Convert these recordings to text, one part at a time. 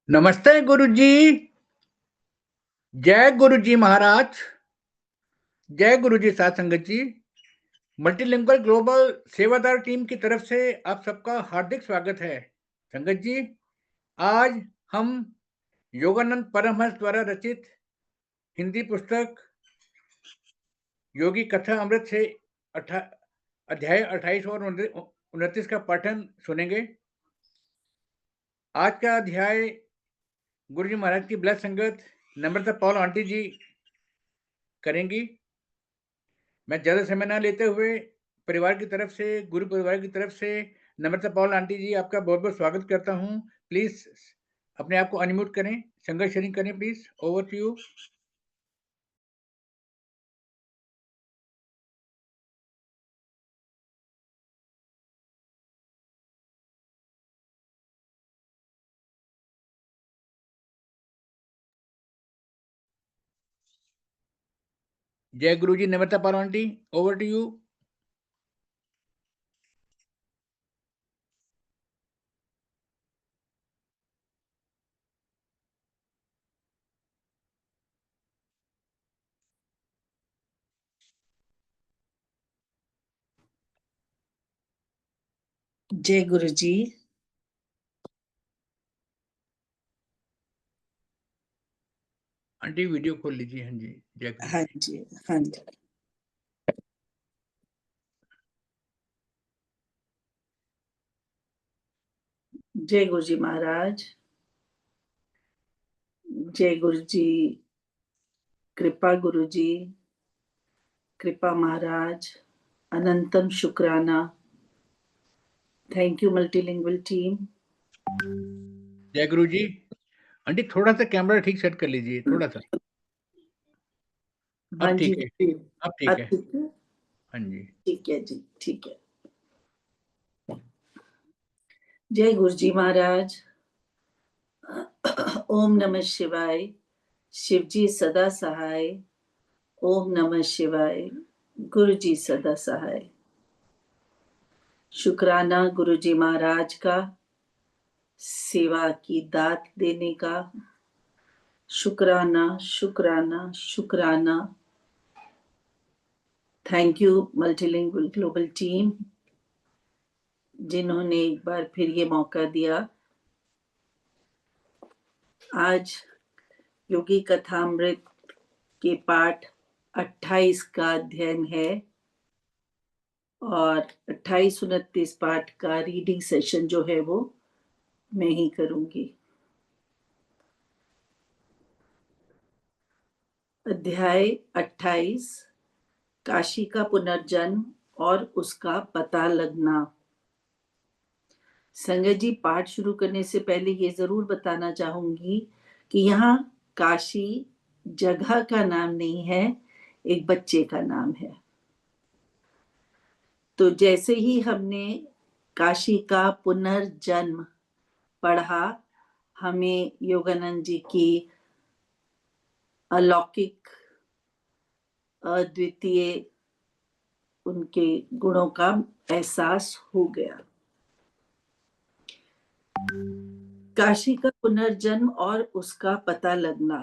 नमस्ते गुरुजी। जय गुरुजी महाराज। जय गुरुजी साथ संगत जी। मल्टीलिंगुअल ग्लोबल सेवादार टीम की तरफ से आप सबका हार्दिक स्वागत है। संगत जी, आज हम योगानंद परमहंस द्वारा रचित हिंदी पुस्तक योगी कथा अमृत से अध्याय 28 और 29 का पाठन सुनेंगे। आज का अध्याय गुरुजी महाराज की ब्लस संगत नम्रता पॉल आंटी जी करेंगी। मैं ज़्यादा समय ना लेते हुए परिवार की तरफ से, गुरु परिवार की तरफ से नम्रता पॉल आंटी जी, आपका बहुत-बहुत स्वागत करता हूँ। प्लीज़ अपने आप को अनम्यूट करें, संगत शेयरिंग करें प्लीज़। Over to you. जय Guruji Namrata Paul aunty, over to you. जय गुरुजी। आंटी वीडियो खोल लीजिए। हाँ जी, जय गुरु हाँ जी। जी, हाँ जी। जय गुरुजी महाराज। जय गुरुजी। कृपा गुरुजी, कृपा महाराज, अनंतम शुक्राना। Thank you multilingual team. जय गुरुजी। आंटी थोड़ा-सा कैमरा ठीक सेट कर लीजिए, थोड़ा-सा। हाँ अब जी, ठीक है, अब ठीक अब है। ठीक है। हाँ जी। ठीक है जी, ठीक है। जय गुरुजी महाराज। ओम नमः शिवाय। शिवजी सदा सहाय। ओम नमः शिवाय। गुरुजी सदा सहाय। शुक्राना गुरुजी महाराज का सेवा की दात देने का। शुक्राना शुक्राना शुक्राना। Thank you multilingual global team, जिन्होंने एक बार फिर ये मौका दिया। आज योगी कथामृत के पाठ 28 का अध्ययन है और 28-29 पाठ का रीडिंग सेशन जो है वो मैं ही करूंगी। अध्याय 28, काशी का पुनर्जन्म और उसका पता लगना। संगत जी, पाठ शुरू करने से पहले ये जरूर बताना चाहूंगी कि यहाँ काशी जगह का नाम नहीं है, एक बच्चे का नाम है। तो जैसे ही हमने काशी का पुनर्जन्म पढ़ा, हमें योगानंद जी की अलौकिक अद्वितीय उनके गुणों का एहसास हो गया। काशी का पुनर्जन्म और उसका पता लगना।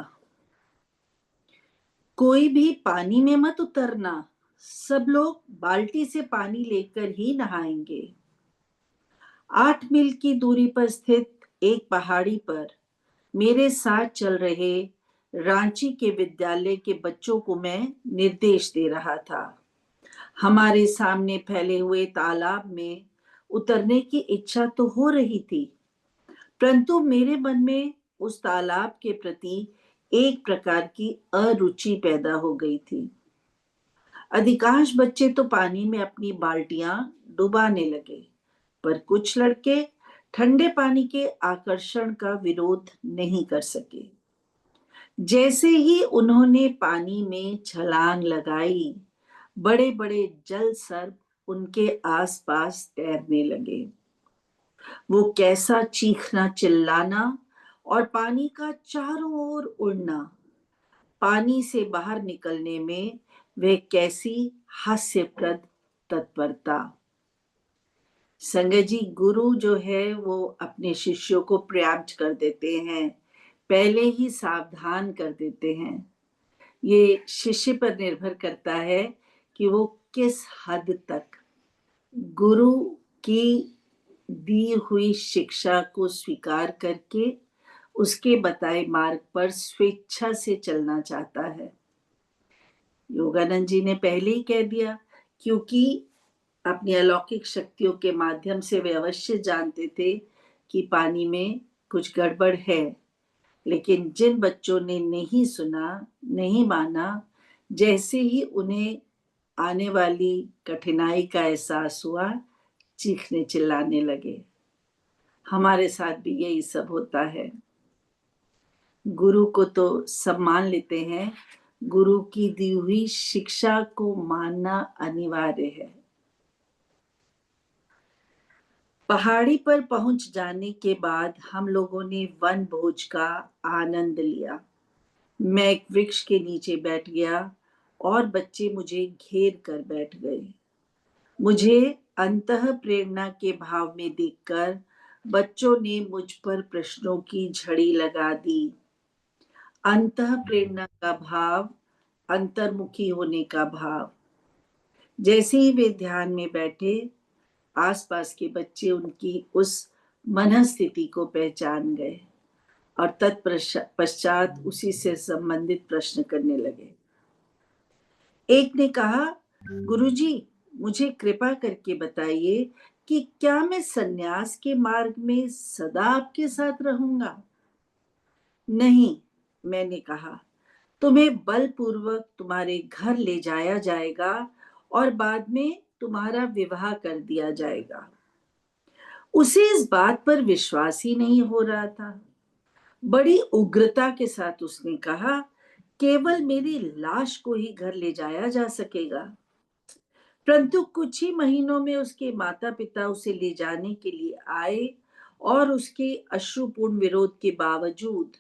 कोई भी पानी में मत उतरना, सब लोग बाल्टी से पानी लेकर ही नहाएंगे। 8 मील की दूरी पर स्थित एक पहाड़ी पर मेरे साथ चल रहे रांची के विद्यालय के बच्चों को मैं निर्देश दे रहा था। हमारे सामने फैले हुए तालाब में उतरने की इच्छा तो हो रही थी, परंतु मेरे मन में उस तालाब के प्रति एक प्रकार की अरुचि पैदा हो गई थी। अधिकांश बच्चे तो पानी में अपनी बाल्टियां डुबाने लगे, पर कुछ लड़के ठंडे पानी के आकर्षण का विरोध नहीं कर सके। जैसे ही उन्होंने पानी में छलांग लगाई, बड़े बड़े जल सर्प उनके आसपास तैरने लगे। वो कैसा चीखना चिल्लाना और पानी का चारों ओर उड़ना, पानी से बाहर निकलने में वह कैसी हास्यप्रद तत्परता। संगत जी, गुरु जो है वो अपने शिष्यों को प्रिएम्प्ट कर देते हैं, पहले ही सावधान कर देते हैं। ये शिष्य पर निर्भर करता है कि वो किस हद तक गुरु की दी हुई शिक्षा को स्वीकार करके उसके बताए मार्ग पर स्वेच्छा से चलना चाहता है। योगानंद जी ने पहले ही कह दिया, क्योंकि अपनी अलौकिक शक्तियों के माध्यम से वे अवश्य जानते थे कि पानी में कुछ गड़बड़ है। लेकिन जिन बच्चों ने नहीं सुना, नहीं माना, जैसे ही उन्हें आने वाली कठिनाई का एहसास हुआ, चीखने चिल्लाने लगे। हमारे साथ भी यही सब होता है। गुरु को तो सब मान लेते हैं, गुरु की दी हुई शिक्षा को मानना अनिवार्य है। पहाड़ी पर पहुंच जाने के बाद हम लोगों ने वन भोज का आनंद लिया। मैं एक वृक्ष के नीचे बैठ गया और बच्चे मुझे घेर कर बैठ गए। मुझे अंतः प्रेरणा के भाव में देखकर बच्चों ने मुझ पर प्रश्नों की झड़ी लगा दी। अंतः प्रेरणा का भाव, अंतर्मुखी होने का भाव। जैसे ही वे ध्यान में बैठे, आसपास के बच्चे उनकी उस मनस्थिति को पहचान गए और तत्पश्चात उसी से संबंधित प्रश्न करने लगे। एक ने कहा, गुरुजी, मुझे कृपा करके बताइए कि क्या मैं सन्यास के मार्ग में सदा आपके साथ रहूंगा? नहीं, मैंने कहा, तुम्हें बलपूर्वक तुम्हारे घर ले जाया जाएगा और बाद में तुम्हारा विवाह कर दिया जाएगा। उसे इस बात पर विश्वास ही नहीं हो रहा था। बड़ी उग्रता के साथ उसने कहा, केवल मेरी लाश को ही घर ले जाया जा सकेगा। परंतु कुछ ही महीनों में उसके माता पिता उसे ले जाने के लिए आए और उसके अश्रुपूर्ण विरोध के बावजूद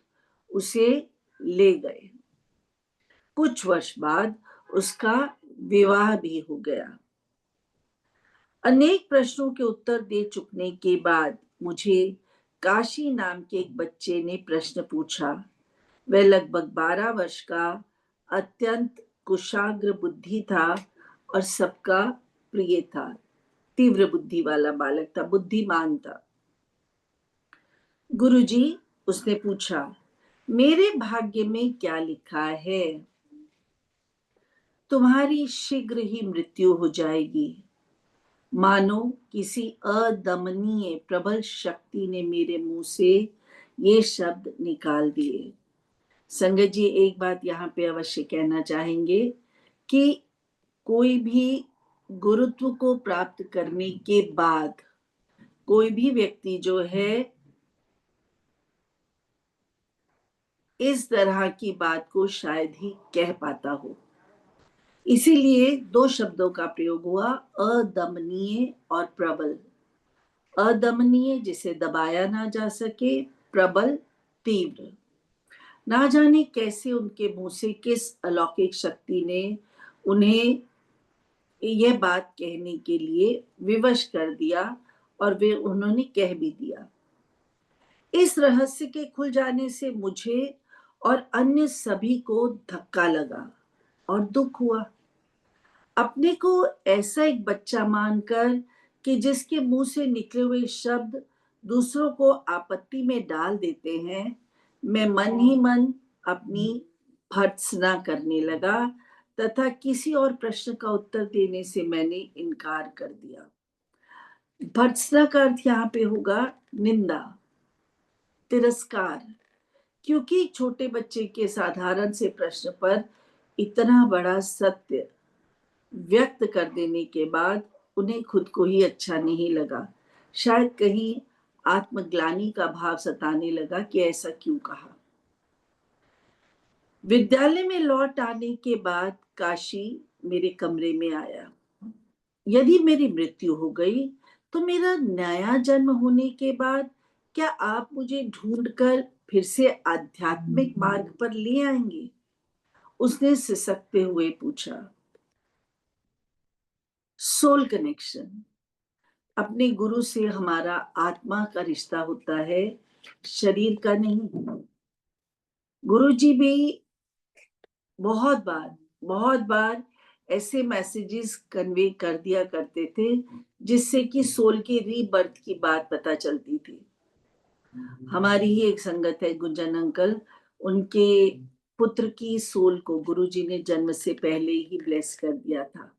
उसे ले गए। कुछ वर्ष बाद उसका विवाह भी हो गया। अनेक प्रश्नों के उत्तर दे चुकने के बाद मुझे काशी नाम के एक बच्चे ने प्रश्न पूछा। वह लगभग 12 वर्ष का अत्यंत कुशाग्र बुद्धि था और सबका प्रिय था। तीव्र बुद्धि वाला बालक था, बुद्धिमान था। गुरुजी, उसने पूछा, मेरे भाग्य में क्या लिखा है? तुम्हारी शीघ्र ही मृत्यु हो जाएगी। मानो किसी अदमनीय प्रबल शक्ति ने मेरे मुंह से ये शब्द निकाल दिए। संगत जी, एक बात यहाँ पे अवश्य कहना चाहेंगे कि कोई भी गुरुत्व को प्राप्त करने के बाद कोई भी व्यक्ति जो है इस तरह की बात को शायद ही कह पाता हो। इसीलिए दो शब्दों का प्रयोग हुआ, अदमनीय और प्रबल। अदमनीय, जिसे दबाया ना जा सके, प्रबल, तीव्र। ना जाने कैसे उनके मुंह से किस अलौकिक शक्ति ने उन्हें यह बात कहने के लिए विवश कर दिया और वे उन्होंने कह भी दिया। इस रहस्य के खुल जाने से मुझे और अन्य सभी को धक्का लगा और दुख हुआ। अपने को ऐसा एक बच्चा मानकर कि जिसके मुंह से निकले हुए शब्द दूसरों को आपत्ति में डाल देते हैं, मैं मन ही मन अपनी भर्त्सना करने लगा तथा किसी और प्रश्न का उत्तर देने से मैंने इनकार कर दिया। भर्त्सना का अर्थ यहाँ पे होगा निंदा, तिरस्कार। क्योंकि एक छोटे बच्चे के साधारण से प्रश्न पर इतना बड़ा सत्य व्यक्त कर देने के बाद उन्हें खुद को ही अच्छा नहीं लगा। शायद कहीं आत्मग्लानि का भाव सताने लगा कि ऐसा क्यों कहा। विद्यालय में लौट आने के बाद काशी मेरे कमरे में आया। यदि मेरी मृत्यु हो गई तो मेरा नया जन्म होने के बाद क्या आप मुझे ढूंढकर फिर से आध्यात्मिक मार्ग पर ले आएंगे? उसने सिसकते हुए पूछा। Soul connection. अपने गुरु से हमारा आत्मा का रिश्ता होता है, शरीर का नहीं। गुरु जी भी बहुत बार ऐसे मैसेजेस कन्वे कर दिया करते थे जिससे कि सोल के रीबर्थ की बात पता चलती थी। हमारी ही एक संगत है गुंजन अंकल, उनके पुत्र की सोल को गुरुजी ने जन्म से पहले ही ब्लेस कर दिया था।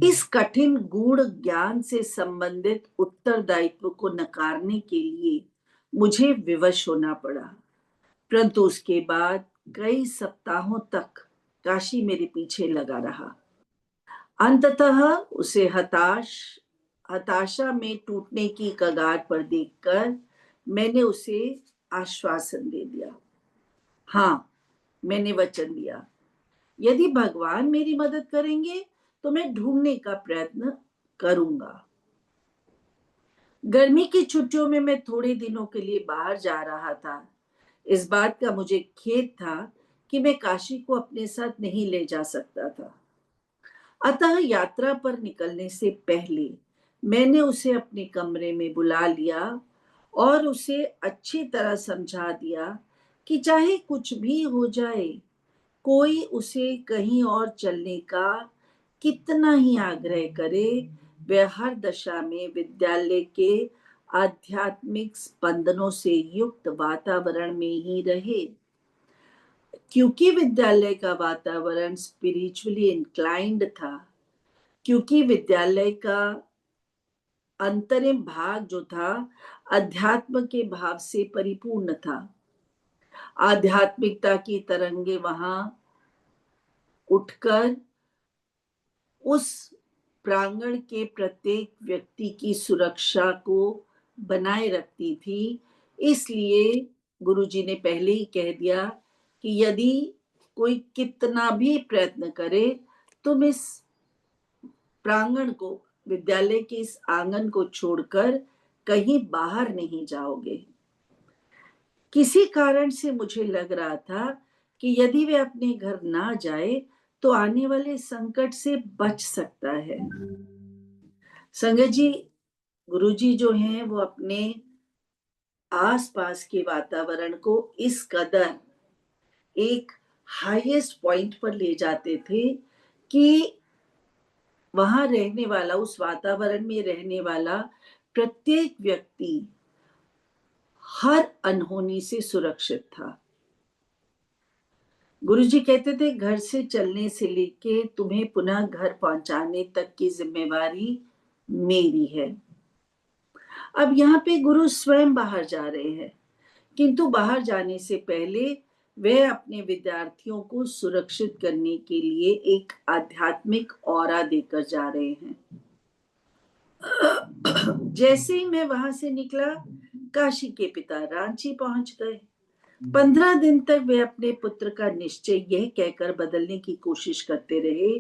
इस कठिन गूढ़ ज्ञान से संबंधित उत्तरदायित्व को नकारने के लिए मुझे विवश होना पड़ा, परंतु उसके बाद कई सप्ताहों तक काशी मेरे पीछे लगा रहा। अंततः उसे हताशा में टूटने की कगार पर देखकर मैंने उसे आश्वासन दे दिया। हाँ, मैंने वचन दिया, यदि भगवान मेरी मदद करेंगे तो मैं ढूंढने का प्रयत्न करूंगा। गर्मी की छुट्टियों में मैं थोड़े दिनों के लिए बाहर जा रहा था। इस बात का मुझे खेद था कि मैं काशी को अपने साथ नहीं ले जा सकता था। अतः यात्रा पर निकलने से पहले मैंने उसे अपने कमरे में बुला लिया और उसे अच्छी तरह समझा दिया कि चाहे कुछ भी हो जाए, कोई उसे कहीं और चलने का कितना ही आग्रह करे, वह हर दशा में विद्यालय के आध्यात्मिक स्पंदनों से युक्त वातावरण में ही रहे। क्योंकि विद्यालय का वातावरण स्पिरिचुअली इंक्लाइंड था, क्योंकि विद्यालय का अंतरिम भाग जो था अध्यात्म के भाव से परिपूर्ण था। आध्यात्मिकता की तरंगे वहां उठकर उस प्रांगण के प्रत्येक व्यक्ति की सुरक्षा को बनाए रखती थी। इसलिए गुरुजी ने पहले ही कह दिया कि यदि कोई कितना भी प्रयत्न करे, तुम इस प्रांगण को, विद्यालय के इस आंगन को छोड़कर कहीं बाहर नहीं जाओगे। किसी कारण से मुझे लग रहा था कि यदि वे अपने घर ना जाए तो आने वाले संकट से बच सकता है। संगत जी, गुरुजी जो हैं वो अपने आसपास के वातावरण को इस कदर एक हाईएस्ट पॉइंट पर ले जाते थे कि वहां रहने वाला, उस वातावरण में रहने वाला प्रत्येक व्यक्ति हर अनहोनी से सुरक्षित था। गुरुजी कहते थे, घर से चलने से लेके तुम्हें पुनः घर पहुंचाने तक की जिम्मेवारी मेरी है। अब यहाँ पे गुरु स्वयं बाहर जा रहे हैं, किंतु बाहर जाने से पहले वह अपने विद्यार्थियों को सुरक्षित करने के लिए एक आध्यात्मिक ऑरा देकर जा रहे हैं। जैसे ही मैं वहां से निकला, काशी के पिता रांची पहुंच गए। 15 दिन तक वे अपने पुत्र का निश्चय यह कहकर बदलने की कोशिश करते रहे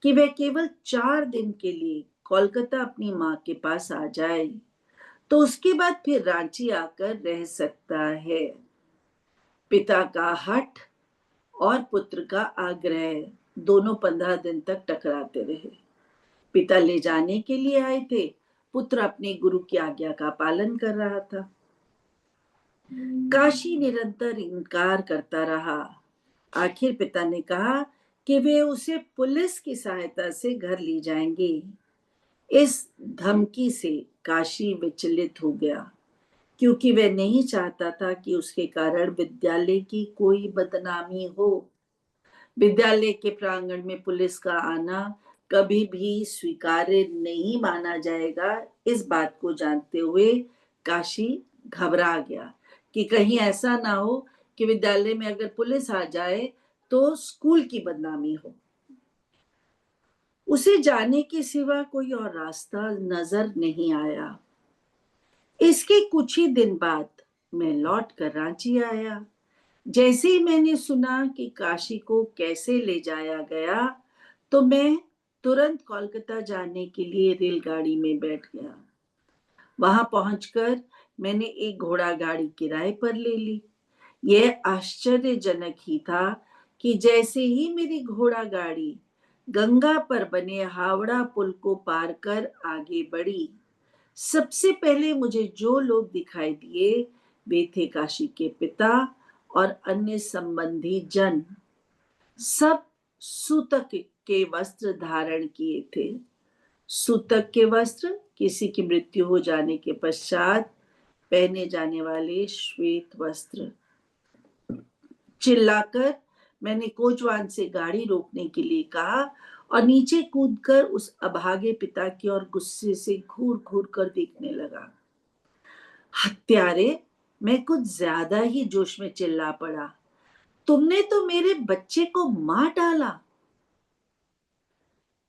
कि वह केवल 4 दिन के लिए कोलकाता अपनी माँ के पास आ जाए, तो उसके बाद फिर रांची आकर रह सकता है। पिता का हठ और पुत्र का आग्रह दोनों 15 दिन तक टकराते रहे। पिता ले जाने के लिए आए थे, पुत्र अपने गुरु की आज्ञा का पालन कर रहा था। काशी निरंतर इनकार करता रहा। आखिर पिता ने कहा कि वे उसे पुलिस की सहायता से घर ले जाएंगे। इस धमकी से काशी विचलित हो गया, क्योंकि वह नहीं चाहता था कि उसके कारण विद्यालय की कोई बदनामी हो। विद्यालय के प्रांगण में पुलिस का आना कभी भी स्वीकार्य नहीं माना जाएगा। इस बात को जानते हुए काशी घबरा गया कि कहीं ऐसा ना हो कि विद्यालय में अगर पुलिस आ जाए तो स्कूल की बदनामी हो। उसे जाने के सिवा कोई और रास्ता नजर नहीं आया। इसके कुछ ही दिन बाद मैं लौट कर रांची आया। जैसे ही मैंने सुना कि काशी को कैसे ले जाया गया, तो मैं तुरंत कोलकाता जाने के लिए रेलगाड़ी में बैठ गया। वहां पहुंचकर मैंने एक घोड़ा गाड़ी किराए पर ले ली। यह आश्चर्यजनक ही था कि जैसे ही मेरी घोड़ा गाड़ी गंगा पर बने हावड़ा पुल को पार कर आगे बढ़ी। सबसे पहले मुझे जो लोग दिखाई दिए वे थे काशी के पिता और अन्य संबंधी जन। सब सूतक के वस्त्र धारण किए थे। सूतक के वस्त्र किसी की मृत्यु हो जाने के पश्चात पहने जाने वाले श्वेत वस्त्र। चिल्लाकर मैंने कोचवान से गाड़ी रोकने के लिए कहा और नीचे कूदकर उस अभागे पिता की ओर गुस्से से घूर घूर कर देखने लगा। हत्यारे, मैं कुछ ज्यादा ही जोश में चिल्ला पड़ा। तुमने तो मेरे बच्चे को मार डाला।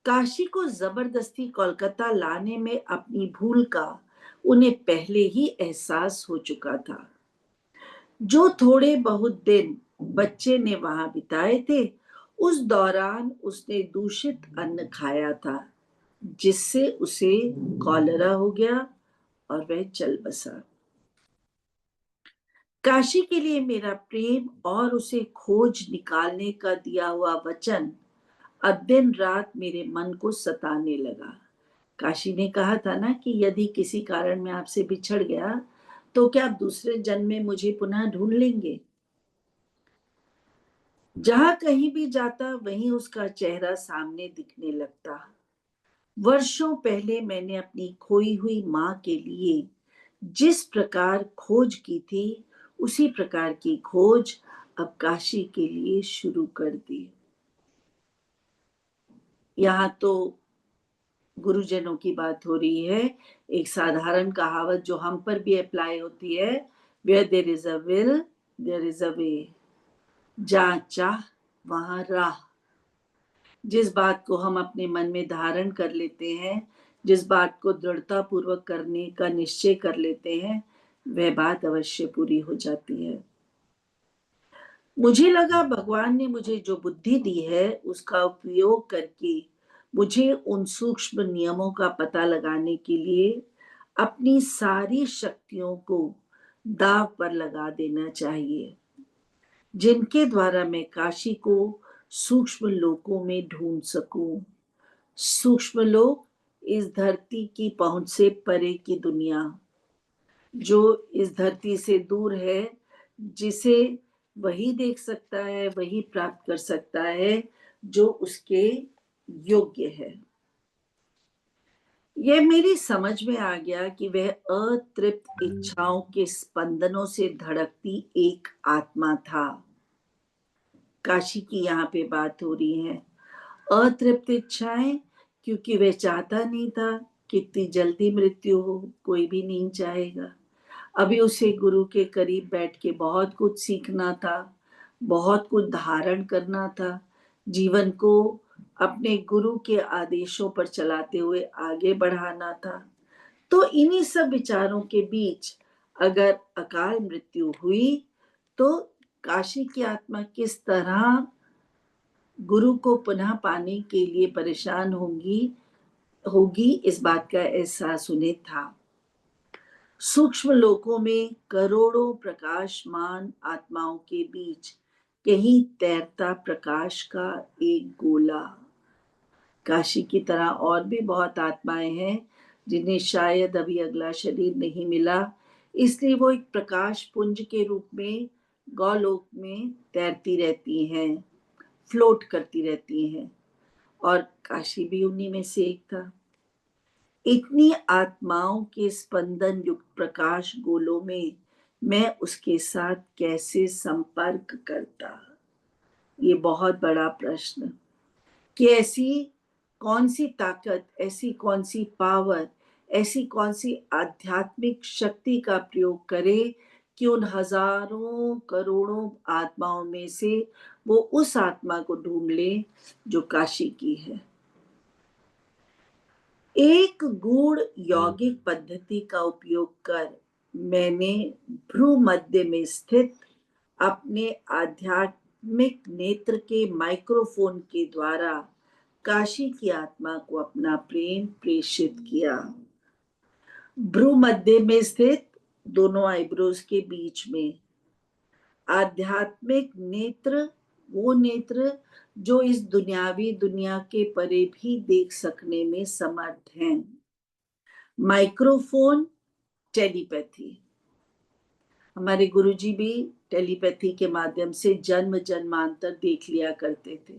काशी को जबरदस्ती कोलकाता लाने में अपनी भूल का उन्हें पहले ही एहसास हो चुका था। जो थोड़े बहुत दिन बच्चे ने वहां बिताए थे, उस दौरान उसने दूषित अन्न खाया था, जिससे उसे कॉलेरा हो गया और वह चल बसा। काशी के लिए मेरा प्रेम और उसे खोज निकालने का दिया हुआ वचन अब दिन रात मेरे मन को सताने लगा। काशी ने कहा था ना कि यदि किसी कारण मैं आपसे बिछड़ गया तो क्या आप दूसरे जन्म में मुझे पुनः ढूंढ लेंगे। जहां कहीं भी जाता वहीं उसका चेहरा सामने दिखने लगता। वर्षों पहले मैंने अपनी खोई हुई मां के लिए जिस प्रकार खोज की थी, उसी प्रकार की खोज अब काशी के लिए शुरू कर दी। यहाँ तो गुरुजनों की बात हो रही है। एक साधारण कहावत जो हम पर भी अप्लाई होती है, where there is a will there is a way. जहाँ चाह वहां राह। जिस बात को हम अपने मन में धारण कर लेते हैं, जिस बात को दृढ़ता पूर्वक करने का निश्चय कर लेते हैं, वह बात अवश्य पूरी हो जाती है। मुझे लगा भगवान ने मुझे जो बुद्धि दी है उसका उपयोग करके मुझे उन सूक्ष्म नियमों का पता लगाने के लिए अपनी सारी शक्तियों को दांव पर लगा देना चाहिए, जिनके द्वारा मैं काशी को सूक्ष्म लोकों में ढूंढ सकूं। सूक्ष्म लोक, इस धरती की पहुंच से परे की दुनिया, जो इस धरती से दूर है, जिसे वही देख सकता है, वही प्राप्त कर सकता है जो उसके योग्य है। यह मेरी समझ में आ गया कि वह अतृप्त इच्छाओं के स्पंदनों से धड़कती एक आत्मा था। काशी की यहाँ पे बात हो रही है। अतृप्त इच्छाएं, क्योंकि वह चाहता नहीं था कि इतनी जल्दी मृत्यु हो। कोई भी नहीं चाहेगा। अभी उसे गुरु के करीब बैठ के बहुत कुछ सीखना था, बहुत कुछ धारण करना था, जीवन को अपने गुरु के आदेशों पर चलाते हुए आगे बढ़ाना था। तो इन्हीं सब विचारों के बीच अगर अकाल मृत्यु हुई तो काशी की आत्मा किस तरह गुरु को पुनः पाने के लिए परेशान होगी, इस बात का एहसास उन्हें था। सूक्ष्म लोकों में करोड़ों प्रकाशमान आत्माओं के बीच कहीं तैरता प्रकाश का एक गोला। काशी की तरह और भी बहुत आत्माएं हैं जिन्हें शायद अभी अगला शरीर नहीं मिला, इसलिए वो एक प्रकाश पुंज के रूप में गौलोक में तैरती रहती हैं, फ्लोट करती रहती हैं, और काशी भी उन्हीं में से एक था। इतनी आत्माओं के स्पंदन युक्त प्रकाश गोलों में मैं उसके साथ कैसे संपर्क करता, ये बहुत बड़ा प्रश्न। कि ऐसी कौन सी ताकत, ऐसी कौन सी पावर, ऐसी कौन सी आध्यात्मिक शक्ति का प्रयोग करे कि उन हजारों करोड़ों आत्माओं में से वो उस आत्मा को ढूंढ ले जो काशी की है। एक गूढ़ यौगिक पद्धति का उपयोग कर मैंने भ्रू मध्य में स्थित अपने आध्यात्मिक नेत्र के माइक्रोफोन के द्वारा काशी की आत्मा को अपना प्रेम प्रेषित किया। भ्रू मध्य में स्थित दोनों आईब्रोज के बीच में आध्यात्मिक नेत्र वो नेत्र जो इस दुनियावी दुनिया के परे भी देख सकने में समर्थ हैं। Microphone, telepathy. हमारे गुरुजी भी टेलीपैथी के माध्यम से जन्म जन्मांतर देख लिया करते थे।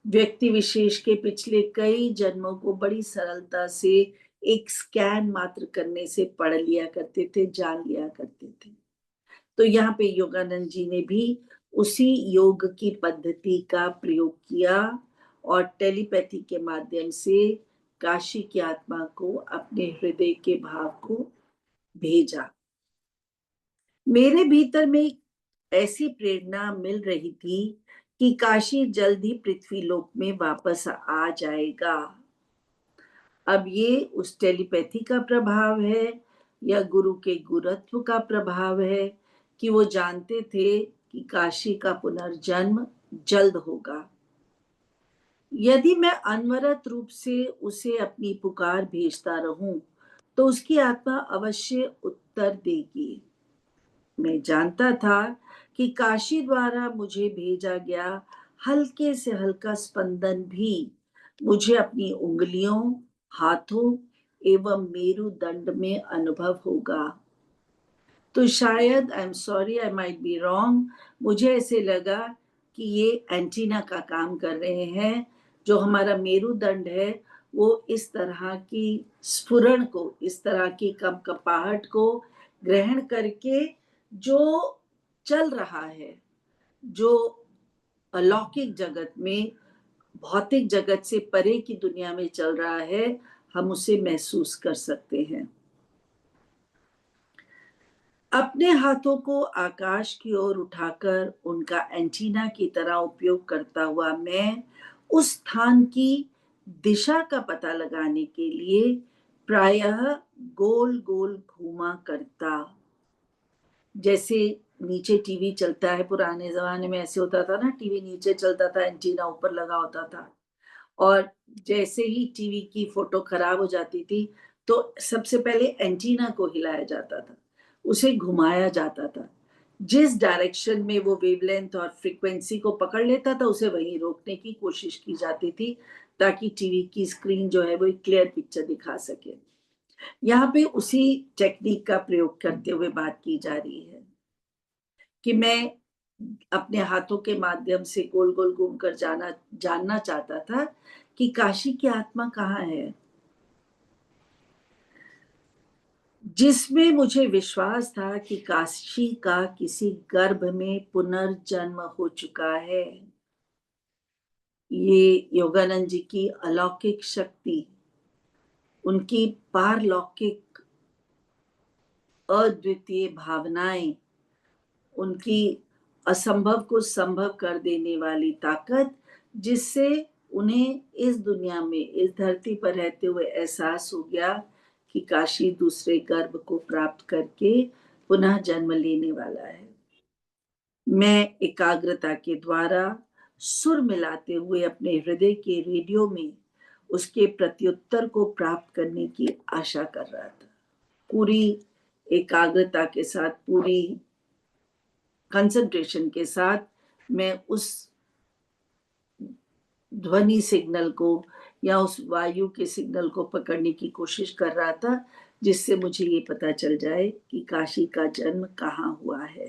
व्यक्ति विशेष के पिछले कई जन्मों को बड़ी सरलता से एक स्कैन मात्र करने से पढ़ लिया करते थे, जान लिया करते थे। तो यहाँ पे योगानंद जी ने भी उसी योग की पद्धति का प्रयोग किया और टेलीपैथी के माध्यम से काशी की आत्मा को अपने हृदय के भाव को भेजा। मेरे भीतर में ऐसी प्रेरणा मिल रही थी कि काशी जल्द ही पृथ्वी लोक में वापस आ जाएगा। अब ये उस टेलीपैथी का प्रभाव है या गुरु के गुरुत्व का प्रभाव है कि वो जानते थे कि काशी का पुनर्जन्म जल्द होगा। यदि मैं अनवरत रूप से उसे अपनी पुकार भेजता रहूं, तो उसकी आत्मा अवश्य उत्तर देगी। मैं जानता था कि काशी द्वारा मुझे भेजा गया हल्के से हल्का स्पंदन भी मुझे अपनी उंगलियों, हाथों एवं मेरुदंड में अनुभव होगा। तो शायद, I am sorry, I might be wrong, मुझे ऐसे लगा कि ये एंटीना का काम कर रहे हैं। जो हमारा मेरुदंड है वो इस तरह की स्फुरण को, इस तरह की कंपकपाहट को ग्रहण करके जो चल रहा है, जो अलौकिक जगत में, भौतिक जगत से परे की दुनिया में चल रहा है, हम उसे महसूस कर सकते हैं। अपने हाथों को आकाश की ओर उठाकर उनका एंटीना की तरह उपयोग करता हुआ मैं उस स्थान की दिशा का पता लगाने के लिए प्रायः गोल गोल घूमा करता। जैसे नीचे टीवी चलता है, पुराने जमाने में ऐसे होता था ना, टीवी नीचे चलता था, एंटीना ऊपर लगा होता था, और जैसे ही टीवी की फोटो खराब हो जाती थी तो सबसे पहले एंटीना को हिलाया जाता था, उसे घुमाया जाता था। जिस डायरेक्शन में वो वेवलेंथ और फ्रीक्वेंसी को पकड़ लेता था उसे वहीं रोकने की कोशिश की जाती थी ताकि टीवी की स्क्रीन जो है वो एक क्लियर पिक्चर दिखा सके। यहाँ पे उसी टेक्निक का प्रयोग करते हुए बात की जा रही है कि मैं अपने हाथों के माध्यम से गोल गोल घूमकर जानना चाहता था कि काशी की आत्मा कहाँ है, जिसमें मुझे विश्वास था कि काशी का किसी गर्भ में पुनर्जन्म हो चुका है। ये योगानंद जी की अलौकिक शक्ति, उनकी पारलौकिक अद्वितीय भावनाएं, उनकी असंभव को संभव कर देने वाली ताकत, जिससे उन्हें इस दुनिया में, इस धरती पर रहते हुए एहसास हो गया कि काशी दूसरे गर्भ को प्राप्त करके पुनः जन्म लेने वाला है। मैं एकाग्रता के द्वारा सुर मिलाते हुए अपने हृदय के रेडियो में उसके प्रत्युत्तर को प्राप्त करने की आशा कर रहा था। पूरी एकाग्रता के साथ, पूरी कंसंट्रेशन के साथ मैं उस ध्वनि सिग्नल को या उस वायु के सिग्नल को पकड़ने की कोशिश कर रहा था, जिससे मुझे ये पता चल जाए कि काशी का जन्म कहाँ हुआ है।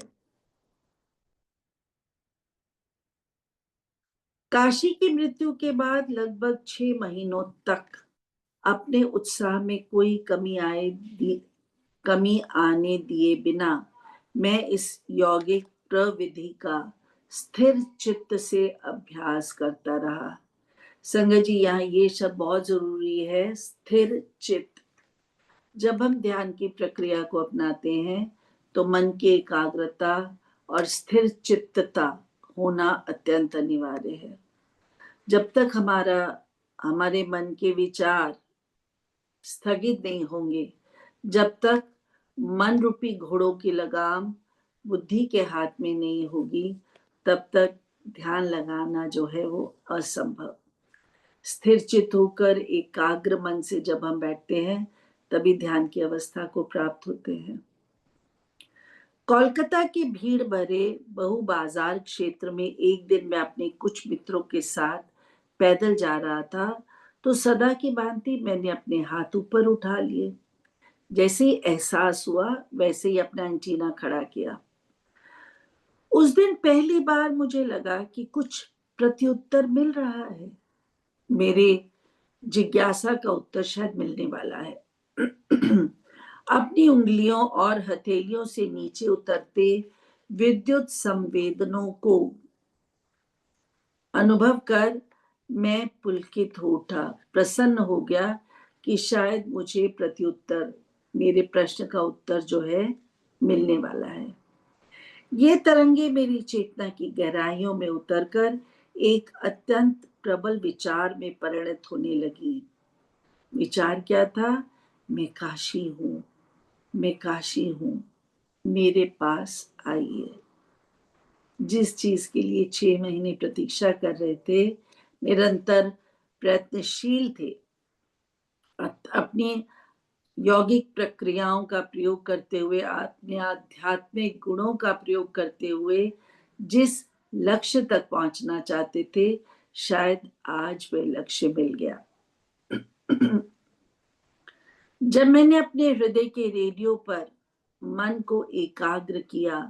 काशी की मृत्यु के बाद लगभग 6 महीनों तक अपने उत्साह में कोई कमी आने दिए बिना मैं इस यौगिक प्रविधि का स्थिर चित्त से अभ्यास करता रहा। संगत जी, यहाँ ये शब्द बहुत जरूरी है, स्थिर चित्त। जब हम ध्यान की प्रक्रिया को अपनाते हैं तो मन की एकाग्रता और स्थिर चित्तता होना अत्यंत अनिवार्य है। जब तक हमारे मन के विचार स्थगित नहीं होंगे, जब तक मन रूपी घोड़ों की लगाम बुद्धि के हाथ में नहीं होगी, तब तक ध्यान लगाना जो है वो असंभव। स्थिर चित्त होकर एकाग्र मन से जब हम बैठते हैं तभी ध्यान की अवस्था को प्राप्त होते हैं। कोलकाता के भीड़ भरे बहु बाजार क्षेत्र में एक दिन मैं अपने कुछ मित्रों के साथ पैदल जा रहा था, तो सदा की भांति मैंने अपने हाथ ऊपर उठा लिए। जैसे ही एहसास हुआ वैसे ही अपना एंटीना खड़ा किया। उस दिन पहली बार मुझे लगा कि कुछ प्रत्युत्तर मिल रहा है। मेरे जिज्ञासा का उत्तर शायद मिलने वाला है। अपनी उंगलियों और हथेलियों से नीचे उतरते विद्युत संवेदनों को अनुभव कर मैं पुलकित हो उठा, प्रसन्न हो गया कि शायद मुझे प्रत्युत्तर, मेरे प्रश्न का उत्तर जो है मिलने वाला है। ये तरंगे मेरी चेतना की गहराइयों में उतरकर एक अत्यंत प्रबल विचार में परिणत होने लगी। विचार क्या था? मैं काशी हूँ, मैं काशी हूँ, मेरे पास आइए। जिस चीज के लिए 6 महीने प्रतीक्षा कर रहे थे, निरंतर प्रयत्नशील थे, अपनी यौगिक प्रक्रियाओं का प्रयोग करते हुए, अपने आध्यात्मिक गुणों का प्रयोग करते हुए जिस लक्ष्य तक पहुंचना चाहते थे, शायद आज वह लक्ष्य मिल गया। जब मैंने अपने हृदय के रेडियो पर मन को एकाग्र किया,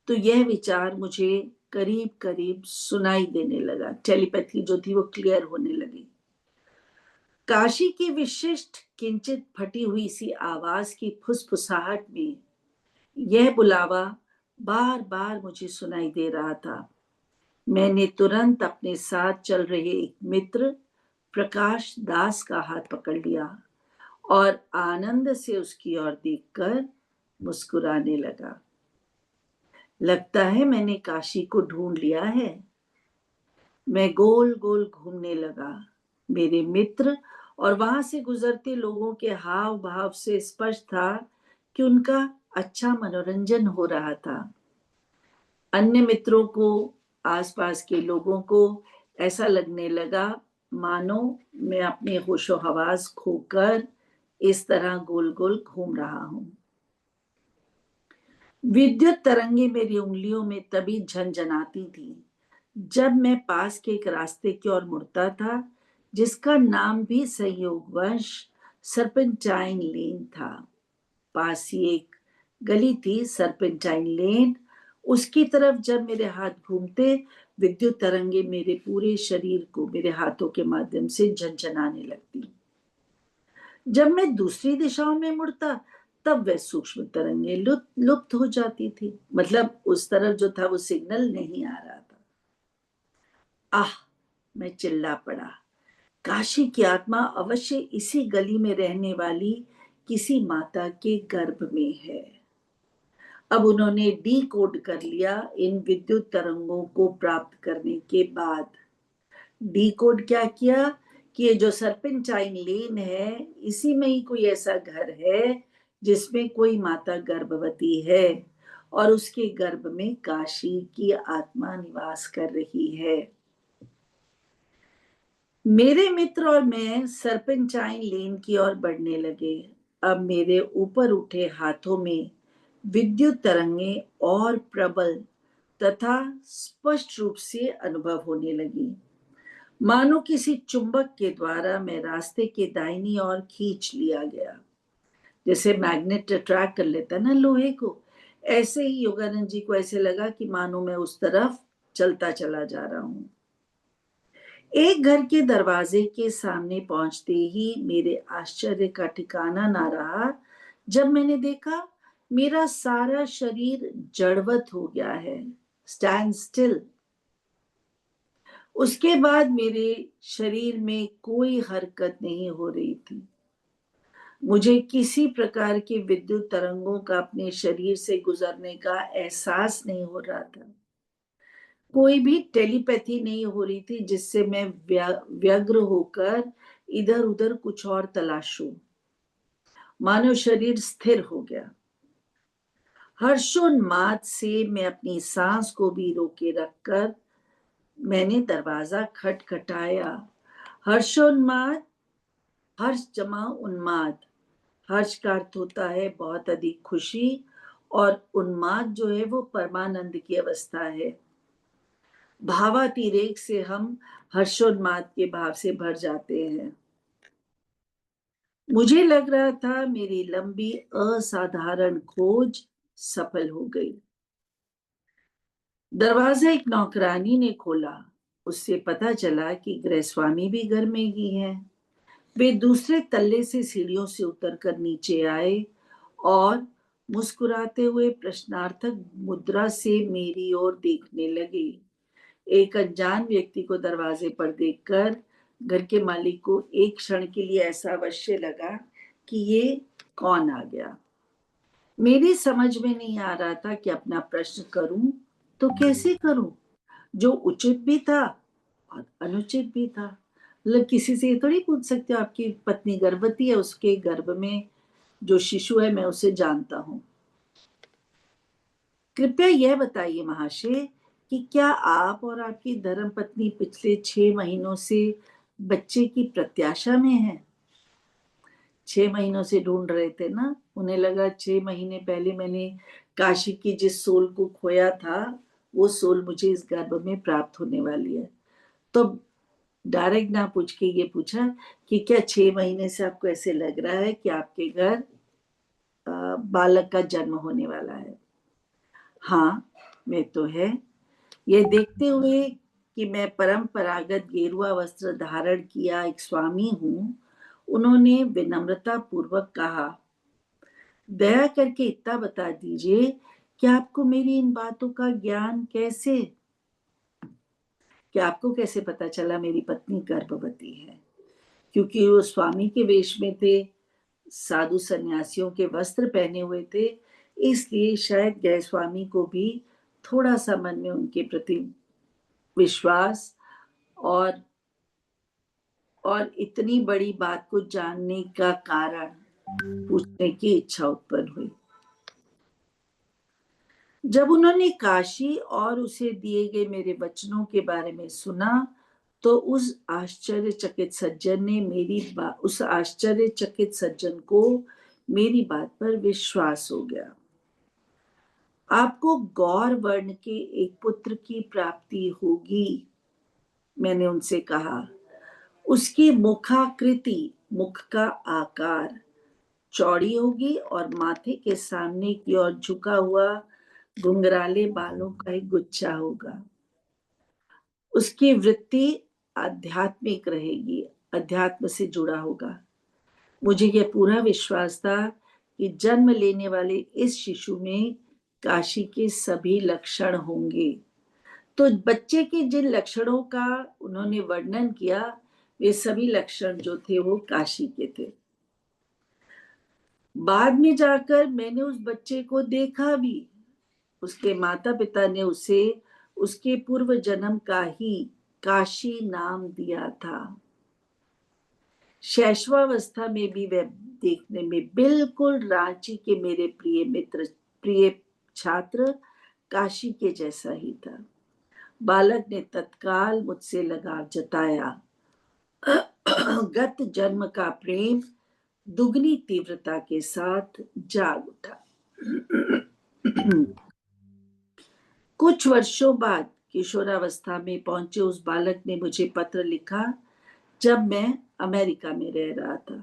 तो यह विचार मुझे करीब करीब सुनाई देने लगा। टेलीपैथी जो थी वो क्लियर होने लगी। काशी की विशिष्ट किंचित फटी हुई सी आवाज की फुसफुसाहट में यह बुलावा बार बार मुझे सुनाई दे रहा था। मैंने तुरंत अपने साथ चल रहे एक मित्र प्रकाश दास का हाथ पकड़ लिया और आनंद से उसकी ओर देखकर मुस्कुराने लगा। लगता है मैंने काशी को ढूंढ लिया है। मैं गोल गोल घूमने लगा। मेरे मित्र और वहां से गुजरते लोगों के हाव भाव से स्पष्ट था कि उनका अच्छा मनोरंजन हो रहा था। अन्य मित्रों को, आसपास के लोगों को ऐसा लगने लगा मानो मैं अपने होशो हवास खोकर इस तरह गोल गोल घूम रहा हूं। विद्युत तरंगे मेरी उंगलियों में तभी झनझनाती थी जब मैं पास के एक रास्ते की ओर मुड़ता था, जिसका नाम भी संयोगवश सर्पेंटाइन लेन था। पास ही एक गली थी, सर्पेंटाइन लेन। उसकी तरफ जब मेरे हाथ घूमते, विद्युत तरंगे मेरे पूरे शरीर को मेरे हाथों के माध्यम से झनझनाने लगती। जब मैं दूसरी दिशाओं में मुड़ता, तब वह सूक्ष्म तरंगे लुप्त हो जाती थी। मतलब उस तरफ जो था वो सिग्नल नहीं आ रहा था। आह! मैं चिल्ला पड़ा। काशी की आत्मा अवश्य इसी गली में रहने वाली किसी माता के गर्भ में है। अब उन्होंने डी कोड कर लिया इन विद्युत तरंगों को प्राप्त करने के बाद। डी कोड क्या किया कि ये जो सर्पेंटाइन लेन है, इसी में ही कोई ऐसा घर है जिसमें कोई माता गर्भवती है और उसके गर्भ में काशी की आत्मा निवास कर रही है। मेरे मित्र और मैं सर्पेंटाइन लेन की ओर बढ़ने लगे। अब मेरे ऊपर उठे हाथों में विद्युत तरंगे और प्रबल तथा स्पष्ट रूप से अनुभव होने लगी, मानो किसी चुंबक के द्वारा मैं रास्ते के दाहिनी ओर खींच लिया गया। जैसे मैग्नेट अट्रैक्ट कर लेता ना लोहे को, ऐसे ही योगानंद जी को ऐसे लगा कि मानो मैं उस तरफ चलता चला जा रहा हूं। एक घर के दरवाजे के सामने पहुंचते ही मेरे आश्चर्य का ठिकाना ना रहा जब मैंने देखा मेरा सारा शरीर जड़वत हो गया है, स्टैंड स्टिल। उसके बाद मेरे शरीर में कोई हरकत नहीं हो रही थी। मुझे किसी प्रकार के विद्युत तरंगों का अपने शरीर से गुजरने का एहसास नहीं हो रहा था। कोई भी टेलीपैथी नहीं हो रही थी जिससे मैं व्यग्र होकर इधर उधर कुछ और तलाशूं। मानव शरीर स्थिर हो गया। हर्षोन्माद से मैं अपनी सांस को भी रोके रखकर मैंने दरवाजा खटखटाया। हर्षोन्माद, हर्ष जमा उन्माद। हर्ष का अर्थ होता है बहुत अधिक खुशी और उन्माद जो है वो परमानंद की अवस्था है। भावातिरेक से हम हर्षोन्माद के भाव से भर जाते हैं। मुझे लग रहा था मेरी लंबी असाधारण खोज सफल हो गई। दरवाजा एक नौकरानी ने खोला। उससे पता चला कि गृहस्वामी भी घर में ही है। वे दूसरे तल्ले से सीढ़ियों से उतरकर नीचे आए और मुस्कुराते हुए प्रश्नार्थक मुद्रा से मेरी ओर देखने लगे। एक अनजान व्यक्ति को दरवाजे पर देखकर घर के मालिक को एक क्षण के लिए ऐसा अवश्य लगा कि ये कौन आ गया। मेरी समझ में नहीं आ रहा था कि अपना प्रश्न करूं तो कैसे करूं, जो उचित भी था और अनुचित भी था। मतलब किसी से ये थोड़ी पूछ सकते हो आपकी पत्नी गर्भवती है, उसके गर्भ में जो शिशु है मैं उसे जानता हूं। कृपया यह बताइए महाशय कि क्या आप और आपकी धर्मपत्नी पिछले 6 महीनों से बच्चे की प्रत्याशा में हैं? 6 महीनों से ढूंढ रहे थे ना। उन्हें लगा 6 महीने पहले मैंने काशी की जिस सोल को खोया था वो सोल मुझे इस गर्भ में प्राप्त होने वाली है। तो डायरेक्ट ना पूछ के ये पूछा कि क्या 6 महीने से आपको ऐसे लग रहा है कि आपके घर बालक का जन्म होने वाला है? हाँ, मैं तो है। यह देखते हुए कि मैं परंपरागत गेरुआ वस्त्र धारण किया एक स्वामी हूँ, उन्होंने विनम्रता पूर्वक कहा, दया करके इतना बता दीजिए कि आपको मेरी इन बातों का ज्ञान कैसे, कि आपको कैसे पता चला मेरी पत्नी गर्भवती है? क्योंकि वो स्वामी के वेश में थे, साधु सन्यासियों के वस्त्र पहने हुए थे, इसलिए शायद गृह स्वामी को भी थोड़ा सा मन में उनके प्रति विश्वास और इतनी बड़ी बात को जानने का कारण पूछने की इच्छा उत्पन्न हुई। जब उन्होंने काशी और उसे दिए गए मेरे वचनों के बारे में सुना तो उस आश्चर्यचकित सज्जन को मेरी बात पर विश्वास हो गया। आपको गौर वर्ण के एक पुत्र की प्राप्ति होगी, मैंने उनसे कहा। उसकी मुखाकृति, मुख का आकार चौड़ी होगी और माथे के सामने की ओर झुका हुआ घुंघराले बालों का एक गुच्छा होगा। उसकी वृत्ति आध्यात्मिक रहेगी, अध्यात्म से जुड़ा होगा। मुझे यह पूरा विश्वास था कि जन्म लेने वाले इस शिशु में काशी के सभी लक्षण होंगे। तो बच्चे के जिन लक्षणों का उन्होंने वर्णन किया वे सभी लक्षण जो थे वो काशी के थे। बाद में जाकर मैंने उस बच्चे को देखा भी। उसके माता पिता ने उसे उसके पूर्व जन्म का ही काशी नाम दिया था। शैशवावस्था में भी वह देखने में बिल्कुल रांची के मेरे प्रिय छात्र काशी के जैसा ही था। बालक ने तत्काल मुझसे लगाव जताया। गत जन्म का प्रेम दुगनी तीव्रता के साथ जाग उठा। कुछ वर्षों बाद किशोरावस्था में पहुंचे उस बालक ने मुझे पत्र लिखा जब मैं अमेरिका में रह रहा था।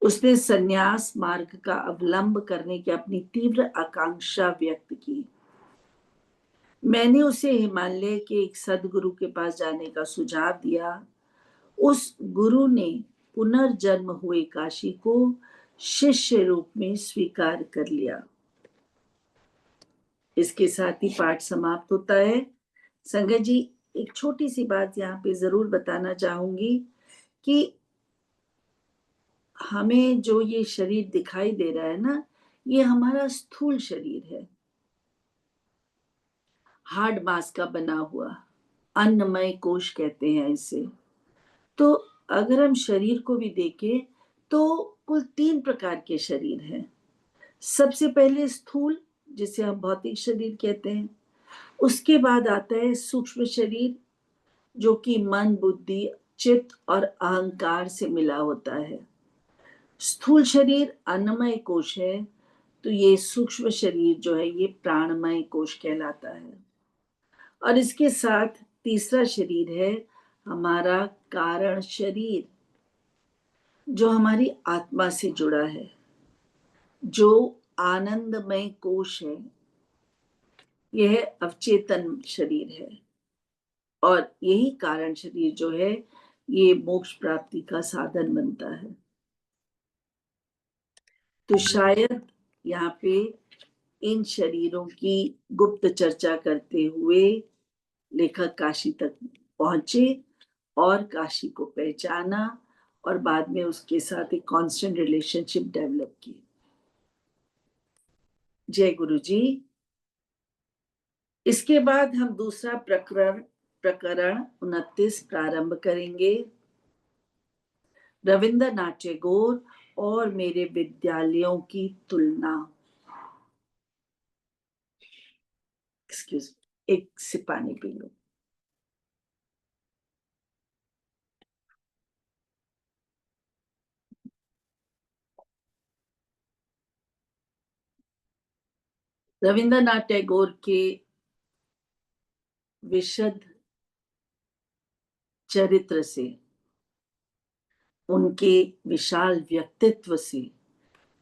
उसने संन्यास मार्ग का अवलंब करने की अपनी तीव्र आकांक्षा व्यक्त की। मैंने उसे हिमालय के एक सदगुरु के पास जाने का सुझाव दिया। उस गुरु ने पुनर्जन्म हुए काशी को शिष्य रूप में स्वीकार कर लिया। इसके साथ ही पाठ समाप्त होता है। संगत जी, एक छोटी सी बात यहाँ पे जरूर बताना चाहूंगी कि हमें जो ये शरीर दिखाई दे रहा है ना, ये हमारा स्थूल शरीर है, हार्ड मांस का बना हुआ, अन्नमय कोश कहते हैं इसे। तो अगर हम शरीर को भी देखें तो कुल 3 प्रकार के शरीर हैं। सबसे पहले स्थूल, जिसे हम भौतिक शरीर कहते हैं। उसके बाद आता है सूक्ष्म शरीर, जो कि मन, बुद्धि, चित्त और अहंकार से मिला होता है। स्थूल शरीर अन्नमय कोश है, तो ये सूक्ष्म शरीर जो है ये प्राणमय कोश कहलाता है। और इसके साथ तीसरा शरीर है हमारा कारण शरीर, जो हमारी आत्मा से जुड़ा है, जो आनंदमय कोश है। यह अवचेतन शरीर है और यही कारण शरीर जो है ये मोक्ष प्राप्ति का साधन बनता है। तो शायद यहाँ पे इन शरीरों की गुप्त चर्चा करते हुए लेखक काशी तक पहुंचे और काशी को पहचाना और बाद में उसके साथ एक कांस्टेंट रिलेशनशिप डेवलप की। जय गुरु जी। इसके बाद हम दूसरा प्रकरण 29 प्रारंभ करेंगे। रविंद्रनाथ टैगोर और मेरे विद्यालयों की तुलना। एक्सक्यूज, एक सिप पानी पी लो। रविंद्रनाथ टैगोर के विशद चरित्र से, उनके विशाल व्यक्तित्व से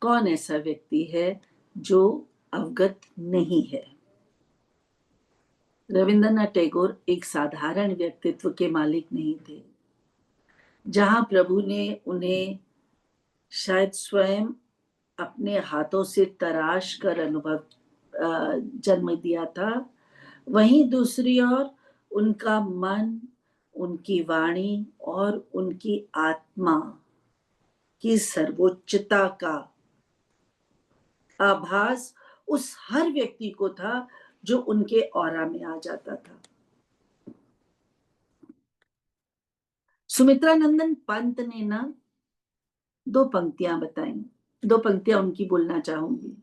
कौन ऐसा व्यक्ति है जो अवगत नहीं है। रविंद्रनाथ टैगोर एक साधारण व्यक्तित्व के मालिक नहीं थे। जहां प्रभु ने उन्हें शायद स्वयं अपने हाथों से तराश कर अनुभव जन्म दिया था, वहीं दूसरी ओर उनका मन, उनकी वाणी और उनकी आत्मा की सर्वोच्चता का आभास उस हर व्यक्ति को था जो उनके ऑरा में आ जाता था। सुमित्रानंदन पंत ने ना 2 पंक्तियां बताई, 2 पंक्तियां उनकी बोलना चाहूंगी।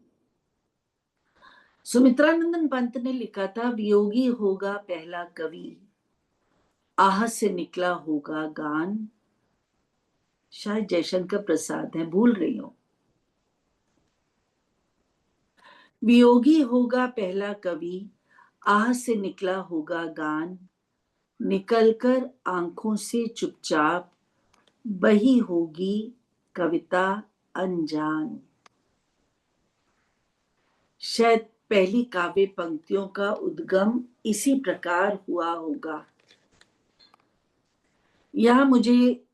सुमित्रानंदन पंत ने लिखा था, वियोगी होगा पहला कवि, आह से निकला होगा गान। शायद जयशंकर प्रसाद है, भूल रही हूं। वियोगी होगा पहला कवि, आह से निकला होगा गान, निकलकर आंखों से चुपचाप बही होगी कविता अनजान। शायद पहली काव्य पंक्तियों का उद्गम इसी प्रकार हुआ होगा। यह मुझे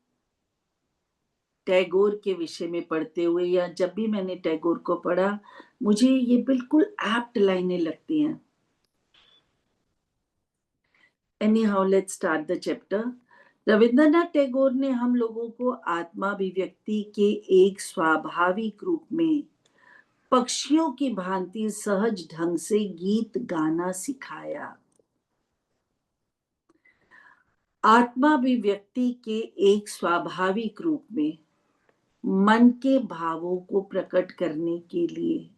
टैगोर के विषय में पढ़ते हुए या जब भी मैंने टैगोर को पढ़ा, मुझे ये बिल्कुल एप्ट लाइनें लगती हैं। Anyhow, let's start the chapter. Rabindranath Tagore ने हम लोगों को आत्माभिव्यक्ति के एक स्वाभाविक रूप में पक्षियों की भांति सहज ढंग से गीत गाना सिखाया। आत्माभिव्यक्ति के एक स्वाभाविक रूप में मन के भावों को प्रकट करने के लिए,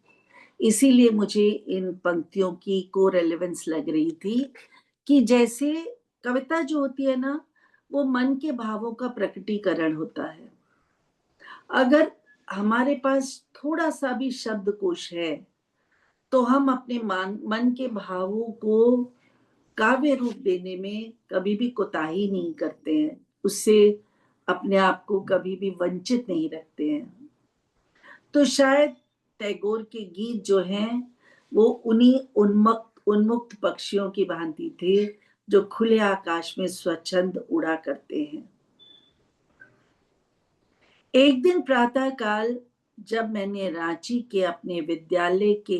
इसीलिए मुझे इन पंक्तियों की को रेलेवेंस लग रही थी कि जैसे कविता जो होती है ना, वो मन के भावों का प्रकटीकरण होता है। अगर हमारे पास थोड़ा सा भी शब्दकोश है तो हम अपने मन के भावों को काव्य रूप देने में कभी भी कोताही नहीं करते हैं, उससे अपने आप को कभी भी वंचित नहीं रखते हैं। तो शायद टैगोर के गीत जो हैं वो उन्हीं उन्मुक्त पक्षियों की भांति थे जो खुले आकाश में स्वच्छंद उड़ा करते हैं। एक दिन प्रातः काल जब मैंने रांची के अपने विद्यालय के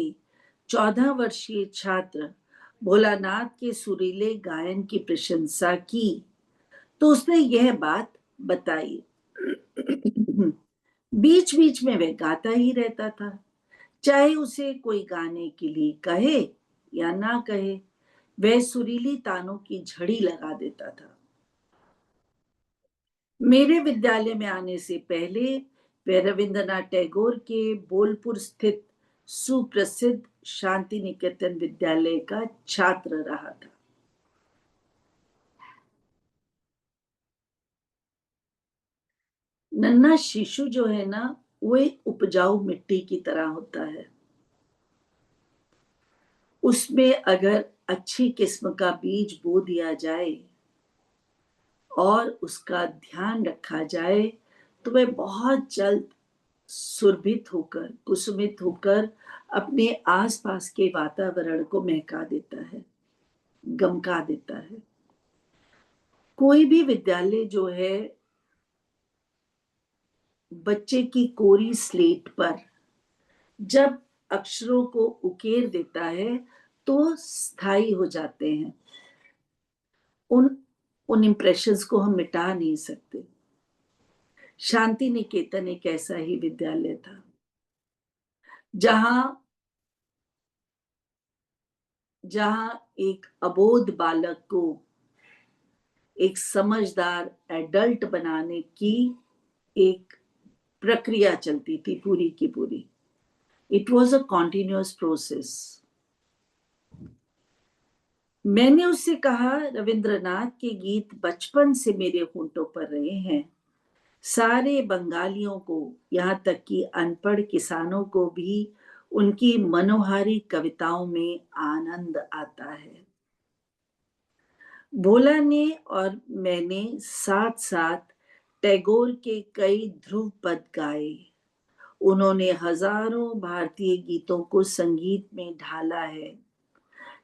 14 वर्षीय छात्र भोलानाथ के सुरीले गायन की प्रशंसा की तो उसने यह बात बताई। बीच बीच में वह गाता ही रहता था, चाहे उसे कोई गाने के लिए कहे या ना कहे, वह सुरीली तानों की झड़ी लगा देता था। मेरे विद्यालय में आने से पहले वह रविंद्रनाथ टैगोर के बोलपुर स्थित सुप्रसिद्ध शांति निकेतन विद्यालय का छात्र रहा था। नन्हा शिशु जो है ना, वो एक उपजाऊ मिट्टी की तरह होता है। उसमें अगर अच्छी किस्म का बीज बो दिया जाए और उसका ध्यान रखा जाए तो वह बहुत जल्द सुरभित होकर, कुसुमित होकर अपने आसपास के वातावरण को महका देता है, गमका देता है। कोई भी विद्यालय जो है बच्चे की कोरी स्लेट पर जब अक्षरों को उकेर देता है तो स्थायी हो जाते हैं। उन इम्प्रेशंस को हम मिटा नहीं सकते। शांति निकेतन एक ऐसा ही विद्यालय था जहां एक अबोध बालक को एक समझदार एडल्ट बनाने की एक प्रक्रिया चलती थी पूरी की पूरी। It was a continuous process. मैंने उससे कहा, रविंद्रनाथ के गीत बचपन से मेरे होंठों पर रहे हैं। सारे बंगालियों को, यहाँ तक कि अनपढ़ किसानों को भी उनकी मनोहारी कविताओं में आनंद आता है। भोला ने और मैंने साथ साथ टैगोर के कई ध्रुव पद गाए। उन्होंने हजारों भारतीय गीतों को संगीत में ढाला है,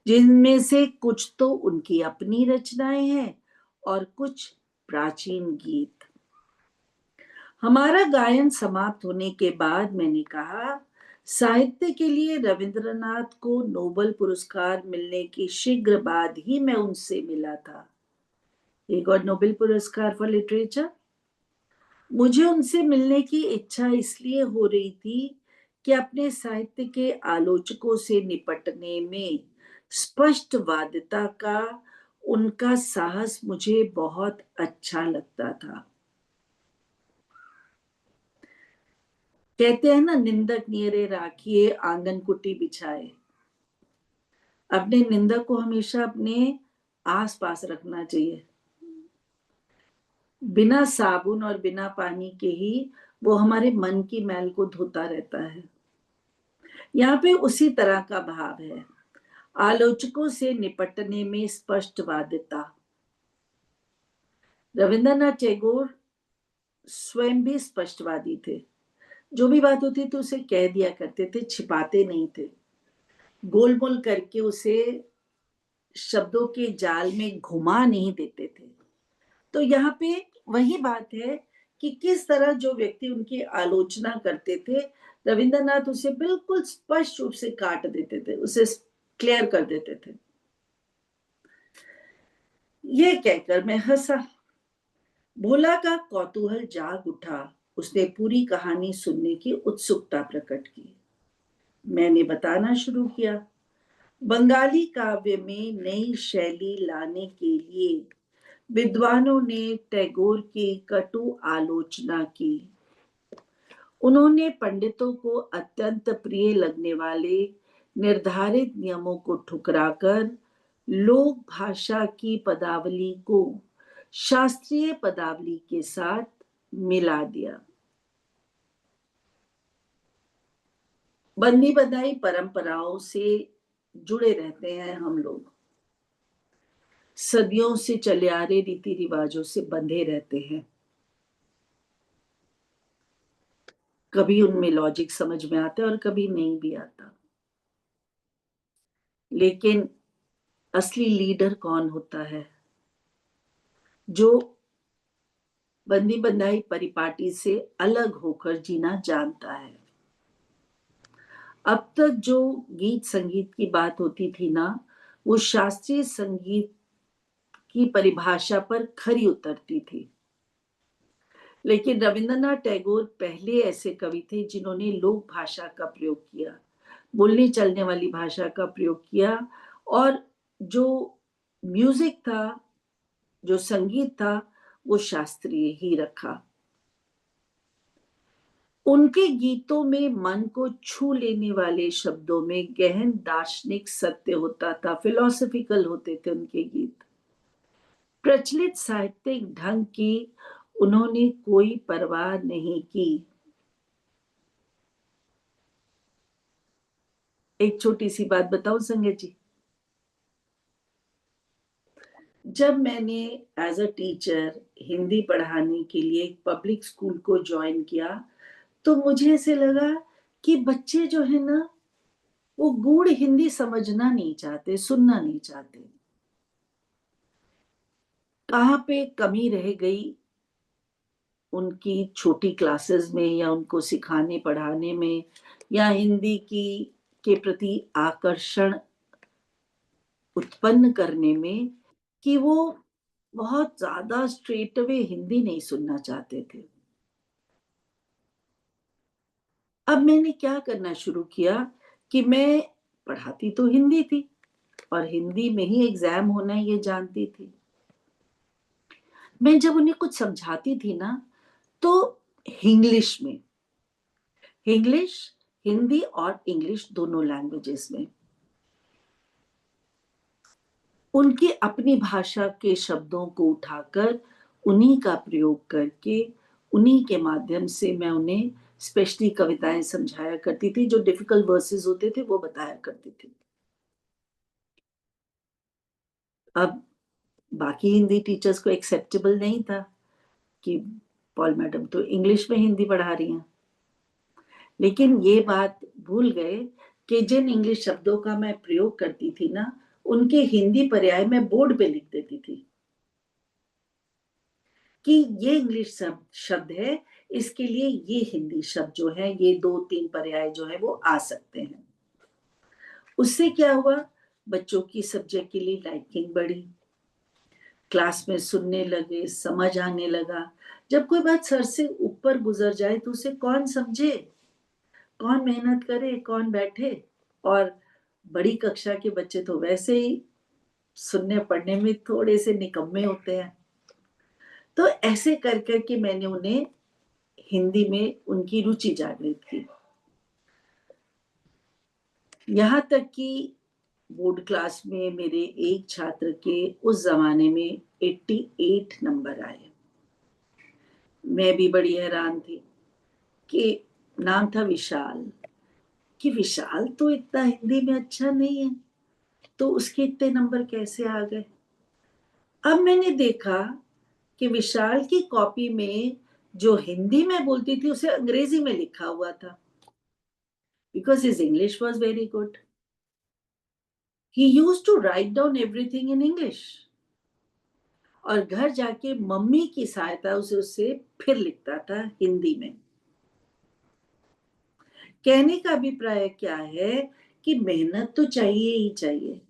जिनमें से कुछ तो उनकी अपनी रचनाएं हैं और कुछ प्राचीन गीत। हमारा गायन समाप्त होने के बाद मैंने कहा, साहित्य के लिए रविंद्रनाथ को नोबेल पुरस्कार मिलने के शीघ्र बाद ही मैं उनसे मिला था। ही गॉट नोबेल पुरस्कार फॉर लिटरेचर। मुझे उनसे मिलने की इच्छा इसलिए हो रही थी कि अपने साहित्य के आलोचकों से निपटने में स्पष्टवादिता का उनका साहस मुझे बहुत अच्छा लगता था। कहते हैं ना, निंदक नियरे राखिए आंगन कुटी बिछाए। अपने निंदक को हमेशा अपने आस पास रखना चाहिए। बिना साबुन और बिना पानी के ही वो हमारे मन की मैल को धोता रहता है। यहाँ पे उसी तरह का भाव है, आलोचकों से निपटने में स्पष्टवादिता। रविंद्रनाथ टैगोर स्वयं भी स्पष्टवादी थे। जो भी बात होती थी उसे कह दिया करते थे, छिपाते नहीं थे, गोलमोल करके उसे शब्दों के जाल में घुमा नहीं देते थे। तो यहाँ पे वही बात है कि किस तरह जो व्यक्ति उनकी आलोचना करते थे, रविंद्रनाथ उसे बिल्कुल स्पष्ट रूप से काट देते थे, उसे क्लियर कर देते थे। ये कहकर मैं हंसा। भोला का कौतूहल जाग उठा। उसने पूरी कहानी सुनने की उत्सुकता प्रकट की। मैंने बताना शुरू किया। बंगाली काव्य में नई शैली लाने के लिए विद्वानों ने टैगोर की कटु आलोचना की। उन्होंने पंडितों को अत्यंत प्रिय लगने वाले निर्धारित नियमों को ठुकराकर लोक भाषा की पदावली को शास्त्रीय पदावली के साथ मिला दिया। बंदी बधाई परंपराओं से जुड़े रहते हैं हम लोग, सदियों से चले आ रहे रीति रिवाजों से बंधे रहते हैं। कभी उनमें लॉजिक समझ में आता है और कभी नहीं भी आता। लेकिन असली लीडर कौन होता है? जो बंदी बंधाई परिपाटी से अलग होकर जीना जानता है। अब तक जो गीत संगीत की बात होती थी ना, वो शास्त्रीय संगीत की परिभाषा पर खरी उतरती थी। लेकिन रविंद्रनाथ टैगोर पहले ऐसे कवि थे जिन्होंने लोक भाषा का प्रयोग किया, बोलने चलने वाली भाषा का प्रयोग किया, और जो म्यूजिक था, जो संगीत था, वो शास्त्रीय ही रखा। उनके गीतों में मन को छू लेने वाले शब्दों में गहन दार्शनिक सत्य होता था, फिलोसॉफिकल होते थे उनके गीत। प्रचलित साहित्यिक ढंग की उन्होंने कोई परवाह नहीं की। एक छोटी सी बात बताऊं संगत जी, जब मैंने एज अ टीचर हिंदी पढ़ाने के लिए एक पब्लिक स्कूल को ज्वाइन किया, तो मुझे ऐसे लगा कि बच्चे जो है ना, वो गूढ़ हिंदी समझना नहीं चाहते, सुनना नहीं चाहते। कहाँ पे कमी रह गई उनकी छोटी क्लासेस में, या उनको सिखाने पढ़ाने में, या हिंदी की के प्रति आकर्षण उत्पन्न करने में, कि वो बहुत ज्यादा स्ट्रेट अवे हिंदी नहीं सुनना चाहते थे। अब मैंने क्या करना शुरू किया कि मैं पढ़ाती तो हिंदी थी, और हिंदी में ही एग्जाम होना है ये जानती थी। मैं जब उन्हें कुछ समझाती थी ना, तो इंग्लिश में, इंग्लिश, हिंदी और इंग्लिश दोनों लैंग्वेजेस में, उनकी अपनी भाषा के शब्दों को उठाकर उन्हीं का प्रयोग करके, उन्हीं के माध्यम से मैं उन्हें स्पेशली कविताएं समझाया करती थी। जो डिफिकल्ट वर्सेस होते थे वो बताया करती थी। अब बाकी हिंदी टीचर्स को एक्सेप्टेबल नहीं था कि पॉल मैडम तो इंग्लिश में हिंदी पढ़ा रही हैं, लेकिन ये बात भूल गए कि जिन इंग्लिश शब्दों का मैं प्रयोग करती थी ना, उनके हिंदी पर्याय मैं बोर्ड पे लिख देती थी कि ये इंग्लिश शब्द है, इसके लिए ये हिंदी शब्द जो है, ये 2-3 पर्याय जो है वो आ सकते हैं। उससे क्या हुआ, बच्चों की सब्जेक्ट के लिए लाइकिंग बढ़ी, क्लास में सुनने लगे, समझ आने लगा। जब कोई बात सर से ऊपर गुजर जाए तो उसे कौन समझे, कौन मेहनत करे, कौन बैठे। और बड़ी कक्षा के बच्चे तो वैसे ही सुनने पढ़ने में थोड़े से निकम्मे होते हैं। तो ऐसे कर कर के मैंने उन्हें हिंदी में उनकी रुचि जागृत की। यहाँ तक कि बोर्ड क्लास में मेरे एक छात्र के उस जमाने में 88 नंबर आए। मैं भी बड़ी हैरान थी कि नाम था विशाल, कि विशाल तो इतना हिंदी में अच्छा नहीं है, तो उसके इतने नंबर कैसे आ गए। अब मैंने देखा कि विशाल की कॉपी में जो हिंदी में बोलती थी उसे अंग्रेजी में लिखा हुआ था, because his English was very good. He used to write down everything in English, और घर जाके मम्मी की सहायता से उसे फिर लिखता था हिंदी में। कहने का अभिप्राय क्या है कि मेहनत तो चाहिए ही चाहिए,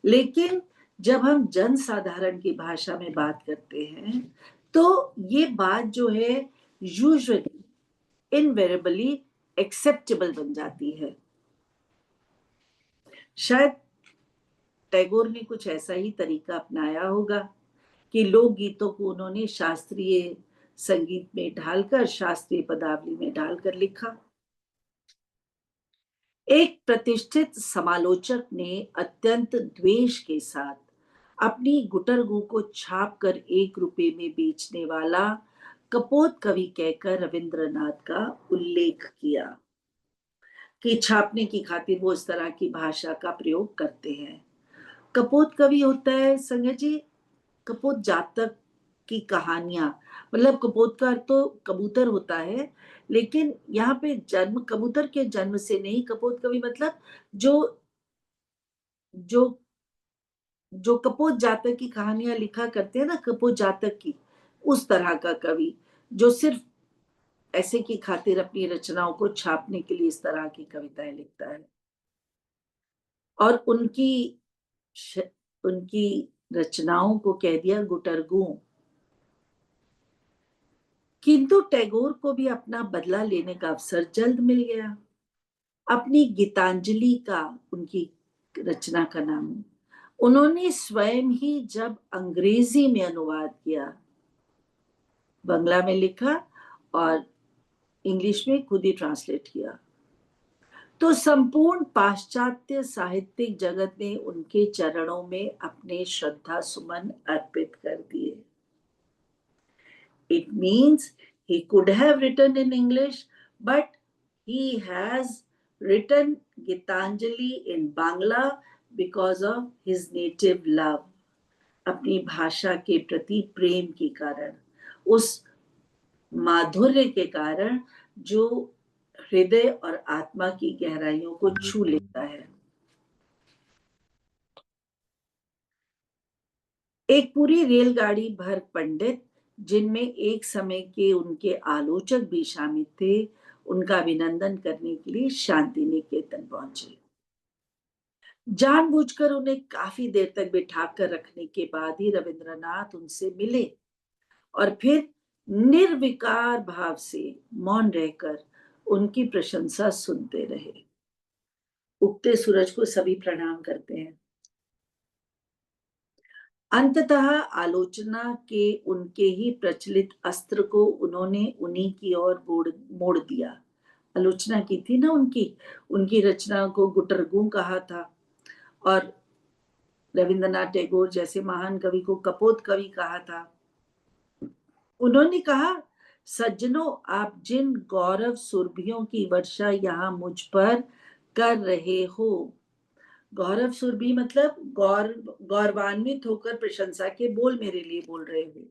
लेकिन जब हम जन साधारण की भाषा में बात करते हैं तो ये बात जो है यूजुअली, इनवेरेबली एक्सेप्टेबल बन जाती है। शायद टैगोर ने कुछ ऐसा ही तरीका अपनाया होगा कि लोकगीतों को उन्होंने शास्त्रीय संगीत में ढालकर, शास्त्रीय पदावली में ढालकर लिखा। एक प्रतिष्ठित समालोचक ने अत्यंत द्वेष के साथ अपनी गुटरगू को छापकर 1 रुपए में बेचने वाला कपोत कवि कहकर रविंद्रनाथ का उल्लेख किया कि छापने की खातिर वो इस तरह की भाषा का प्रयोग करते हैं। कपोत कवि होता है संजय जी, कपोत जातक की कहानियां, मतलब कपोत का अर्थ तो कबूतर होता है, लेकिन यहाँ पे जन्म कबूतर के जन्म से नहीं, कपोत कवि मतलब जो जो जो कपोत जातक की कहानियां लिखा करते हैं ना, कपोत जातक की, उस तरह का कवि जो सिर्फ ऐसे की खातिर अपनी रचनाओं को छापने के लिए इस तरह की कविताएं लिखता है। और उनकी रचनाओं को कह दिया गुटरगू। किंतु टैगोर को भी अपना बदला लेने का अवसर जल्द मिल गया। अपनी गीतांजलि का, उनकी रचना का नाम, उन्होंने स्वयं ही जब अंग्रेजी में अनुवाद किया, बंगला में लिखा और इंग्लिश में खुद ही ट्रांसलेट किया, तो संपूर्ण पाश्चात्य साहित्यिक जगत ने उनके चरणों में अपने श्रद्धा सुमन अर्पित कर दिए। It means he could have written in English, but he has written Gitanjali in Bangla because of his native love. अपनी भाषा के प्रति प्रेम के कारण, उस माधुर्य के कारण जो हृदय और आत्मा की गहराइयों को छू लेता है। एक पूरी रेलगाड़ी भर पंडित, जिनमें एक समय के उनके आलोचक भी शामिल थे, उनका अभिनंदन करने के लिए शांति निकेतन पहुंचे। जानबूझकर उन्हें काफी देर तक बिठा कर रखने के बाद ही रविंद्रनाथ उनसे मिले और फिर निर्विकार भाव से मौन रहकर उनकी प्रशंसा सुनते रहे। उगते सूरज को सभी प्रणाम करते हैं। अंततः आलोचना के उनके ही प्रचलित अस्त्र को उन्होंने उन्हीं की ओर मोड़ दिया। आलोचना की थी ना उनकी रचना को गुटरगू कहा था और रविंद्रनाथ टैगोर जैसे महान कवि को कपोत कवि कहा था। उन्होंने कहा, सज्जनों, आप जिन गौरव सुरभियों की वर्षा यहाँ मुझ पर कर रहे हो, गौरव सुरभि मतलब गौरवान्वित होकर प्रशंसा के बोल मेरे लिए बोल रहे हो,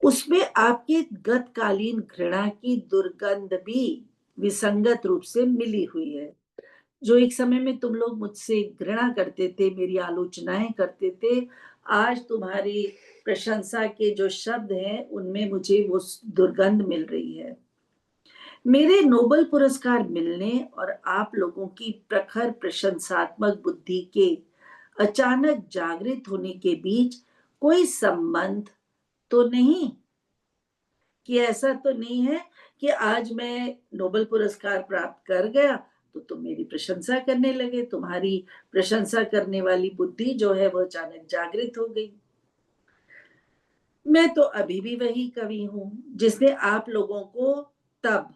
उसमें आपके गतकालीन घृणा की दुर्गंध भी विसंगत रूप से मिली हुई है। जो एक समय में तुम लोग मुझसे घृणा करते थे, मेरी आलोचनाएं करते थे, आज तुम्हारी प्रशंसा के जो शब्द हैं उनमें मुझे वो दुर्गंध मिल रही है। मेरे नोबेल पुरस्कार मिलने और आप लोगों की प्रखर प्रशंसात्मक बुद्धि के अचानक जागृत होने के बीच कोई संबंध तो नहीं, कि ऐसा तो नहीं है कि आज मैं नोबेल पुरस्कार प्राप्त कर गया तो तुम मेरी प्रशंसा करने लगे, तुम्हारी प्रशंसा करने वाली बुद्धि जो है वो अचानक जागृत हो गई। मैं तो अभी भी वही कवि हूं जिसने आप लोगों को तब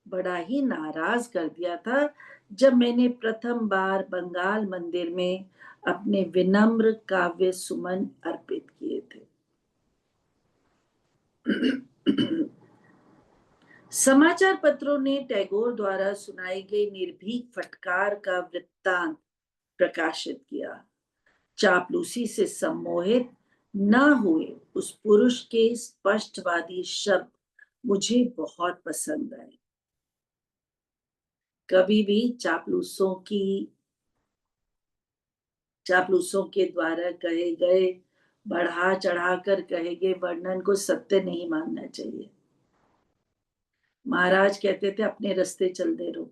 बड़ा ही नाराज कर दिया था जब मैंने प्रथम बार बंगाल मंदिर में अपने विनम्र काव्य सुमन अर्पित किए थे। समाचार पत्रों ने टैगोर द्वारा सुनाई गई निर्भीक फटकार का वृत्तांत प्रकाशित किया। चापलूसी से सम्मोहित न हुए उस पुरुष के स्पष्टवादी शब्द मुझे बहुत पसंद आए। कभी भी चापलूसों के द्वारा कहे गए, बढ़ा चढ़ाकर कहे गए वर्णन को सत्य नहीं मानना चाहिए। महाराज कहते थे अपने रास्ते चलते रहो,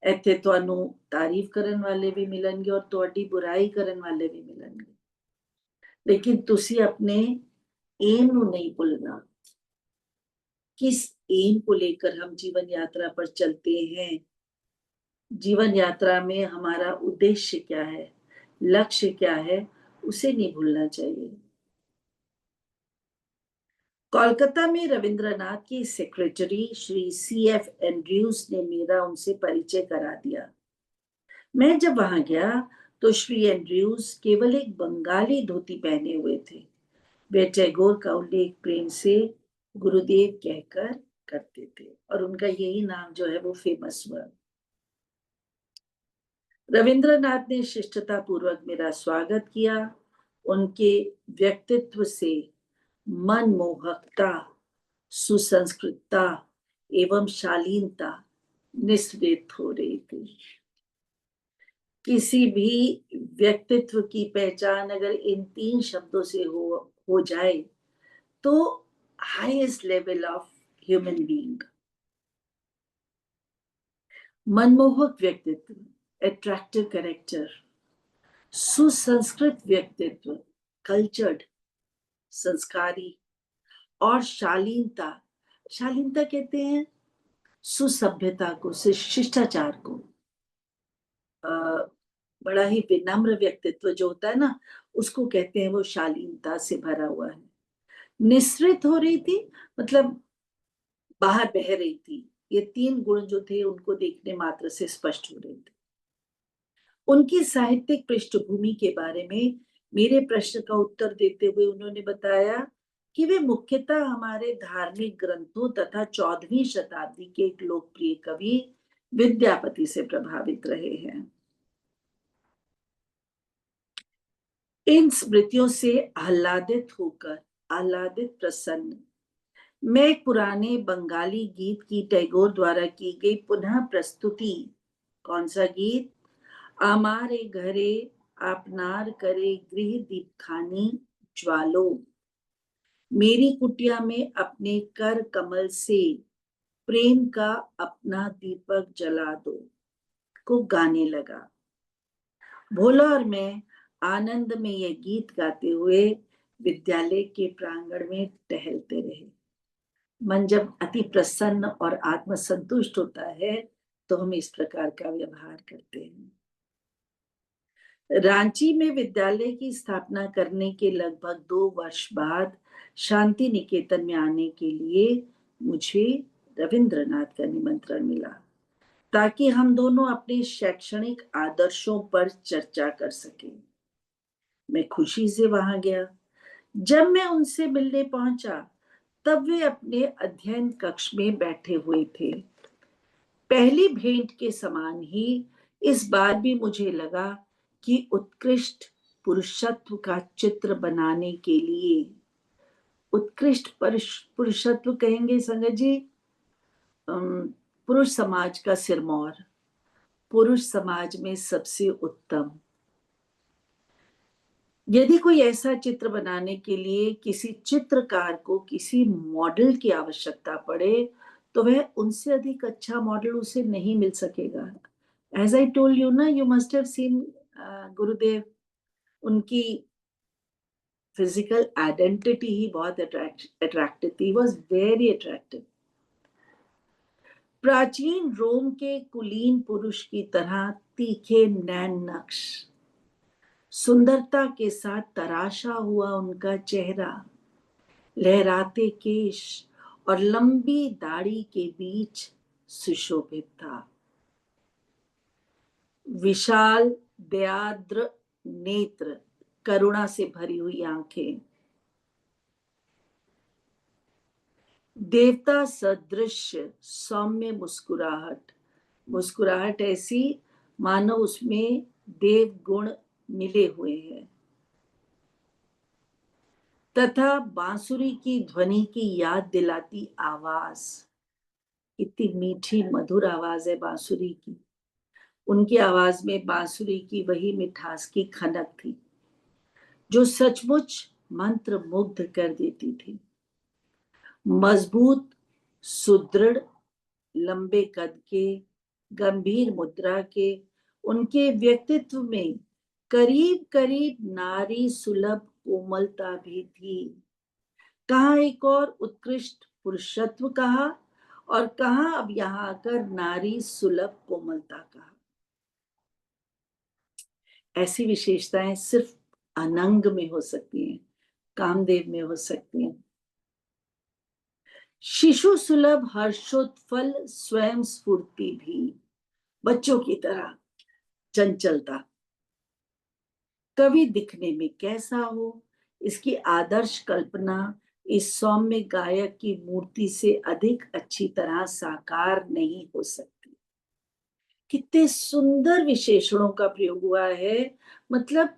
ਇੱਥੇ ਤੁਹਾਨੂੰ तारीफ करन वाले भी मिलेंगे और ਤੁਹਾਡੀ बुराई करन वाले भी मिलेंगे, लेकिन तुसी अपने एम ਨੂੰ नहीं भूलना। किस एम को लेकर हम जीवन यात्रा पर चलते हैं, जीवन यात्रा में हमारा उद्देश्य क्या है, लक्ष्य क्या है, उसे नहीं भूलना चाहिए। कोलकाता में रविंद्रनाथ की सेक्रेटरी श्री CF एंड्रयूज ने मेरा उनसे परिचय करा दिया। मैं जब वहां गया तो श्री एंड्रयूज केवल एक बंगाली धोती पहने हुए थे। वे टैगोर का उल्लेख प्रेम से गुरुदेव कहकर करते थे और उनका यही नाम जो है वो फेमस हुआ। रविंद्रनाथ ने शिष्टता पूर्वक मेरा स्वागत किया। उनके व्यक्तित्व से मनमोहकता, सुसंस्कृतता एवं शालीनता निस्सृत हो रही थी। किसी भी व्यक्तित्व की पहचान अगर इन 3 शब्दों से हो जाए तो highest level of human being. मनमोहक व्यक्तित्व, अट्रैक्टिव कैरेक्टर, सुसंस्कृत व्यक्तित्व, कल्चर्ड, संस्कारी, और शालीनता, शालीनता कहते हैं सुसभ्यता को, शिष्टाचार को। बड़ा ही विनम्र व्यक्तित्व जो होता है ना, उसको कहते हैं वो शालीनता से भरा हुआ है। निस्सृत हो रही थी मतलब बाहर बह रही थी। ये 3 गुण जो थे उनको देखने मात्र से स्पष्ट हो रहे थे। उनकी साहित्यिक पृष्ठभूमि के बारे में मेरे प्रश्न का उत्तर देते हुए उन्होंने बताया कि वे मुख्यतः हमारे धार्मिक ग्रंथों तथा 14वीं शताब्दी के एक लोकप्रिय कवि विद्यापति से प्रभावित रहे हैं। इन स्मृतियों से आह्लादित प्रसन्न मैं एक पुराने बंगाली गीत की टैगोर द्वारा की गई पुनः प्रस्तुति, कौन सा गीत? आमारे घरे आपनार करे गृह दीपखानी ज्वालो, मेरी कुटिया में अपने कर कमल से प्रेम का अपना दीपक जला दो को गाने लगा। भोला और मैं आनंद में यह गीत गाते हुए विद्यालय के प्रांगण में टहलते रहे। मन जब अति प्रसन्न और आत्मसंतुष्ट होता है तो हम इस प्रकार का व्यवहार करते हैं। रांची में विद्यालय की स्थापना करने के लगभग 2 वर्ष बाद शांति निकेतन में आने के लिए मुझे रविंद्रनाथ का निमंत्रण मिला ताकि हम दोनों अपने शैक्षणिक आदर्शों पर चर्चा कर सकें। मैं खुशी से वहां गया। जब मैं उनसे मिलने पहुंचा तब वे अपने अध्ययन कक्ष में बैठे हुए थे। पहली भेंट के समान ही इस बार भी मुझे लगा कि उत्कृष्ट पुरुषत्व का चित्र बनाने के लिए, उत्कृष्ट पुरुषत्व कहेंगे संगत जी, पुरुष समाज का सिरमौर, पुरुष समाज में सबसे उत्तम। यदि कोई ऐसा चित्र बनाने के लिए किसी चित्रकार को किसी मॉडल की आवश्यकता पड़े तो वह उनसे अधिक अच्छा मॉडल उसे नहीं मिल सकेगा। एज आई टोल्ड यू ना, यू मस्ट हैव सीन गुरुदेव, उनकी फिजिकल आइडेंटिटी ही बहुत अट्रैक्टिव थी, वॉज वेरी अट्रैक्टिव। प्राचीन रोम के कुलीन पुरुष की तरह तीखे नैन नक्श, सुंदरता के साथ तराशा हुआ उनका चेहरा, लहराते केश और लंबी दाढ़ी के बीच सुशोभित था। विशाल दयाद्र नेत्र, करुणा से भरी हुई आंखें, देवता सदृश सौम्य मुस्कुराहट, मुस्कुराहट ऐसी मानो उसमें देव गुण मिले हुए हैं, तथा बांसुरी की ध्वनि की याद दिलाती आवाज, इतनी मीठी मधुर आवाज है बांसुरी की। उनकी आवाज में बांसुरी की वही मिठास की खनक थी जो सचमुच मंत्र मुग्ध कर देती थी। मजबूत, सुदृढ़, लंबे कद के, गंभीर मुद्रा के उनके व्यक्तित्व में करीब करीब नारी सुलभ कोमलता भी थी। कहाँ एक और उत्कृष्ट पुरुषत्व कहा और कहाँ अब यहाँ आकर नारी सुलभ कोमलता कहा। ऐसी विशेषताएं सिर्फ अनंग में हो सकती हैं, कामदेव में हो सकती हैं। शिशु सुलभ हर्षोत्फल स्वयं स्फूर्ति भी, बच्चों की तरह चंचलता, कवि दिखने में कैसा हो इसकी आदर्श कल्पना इस सौम्य गायक की मूर्ति से अधिक अच्छी तरह साकार नहीं हो सकती। कितने सुंदर विशेषणों का प्रयोग हुआ है। मतलब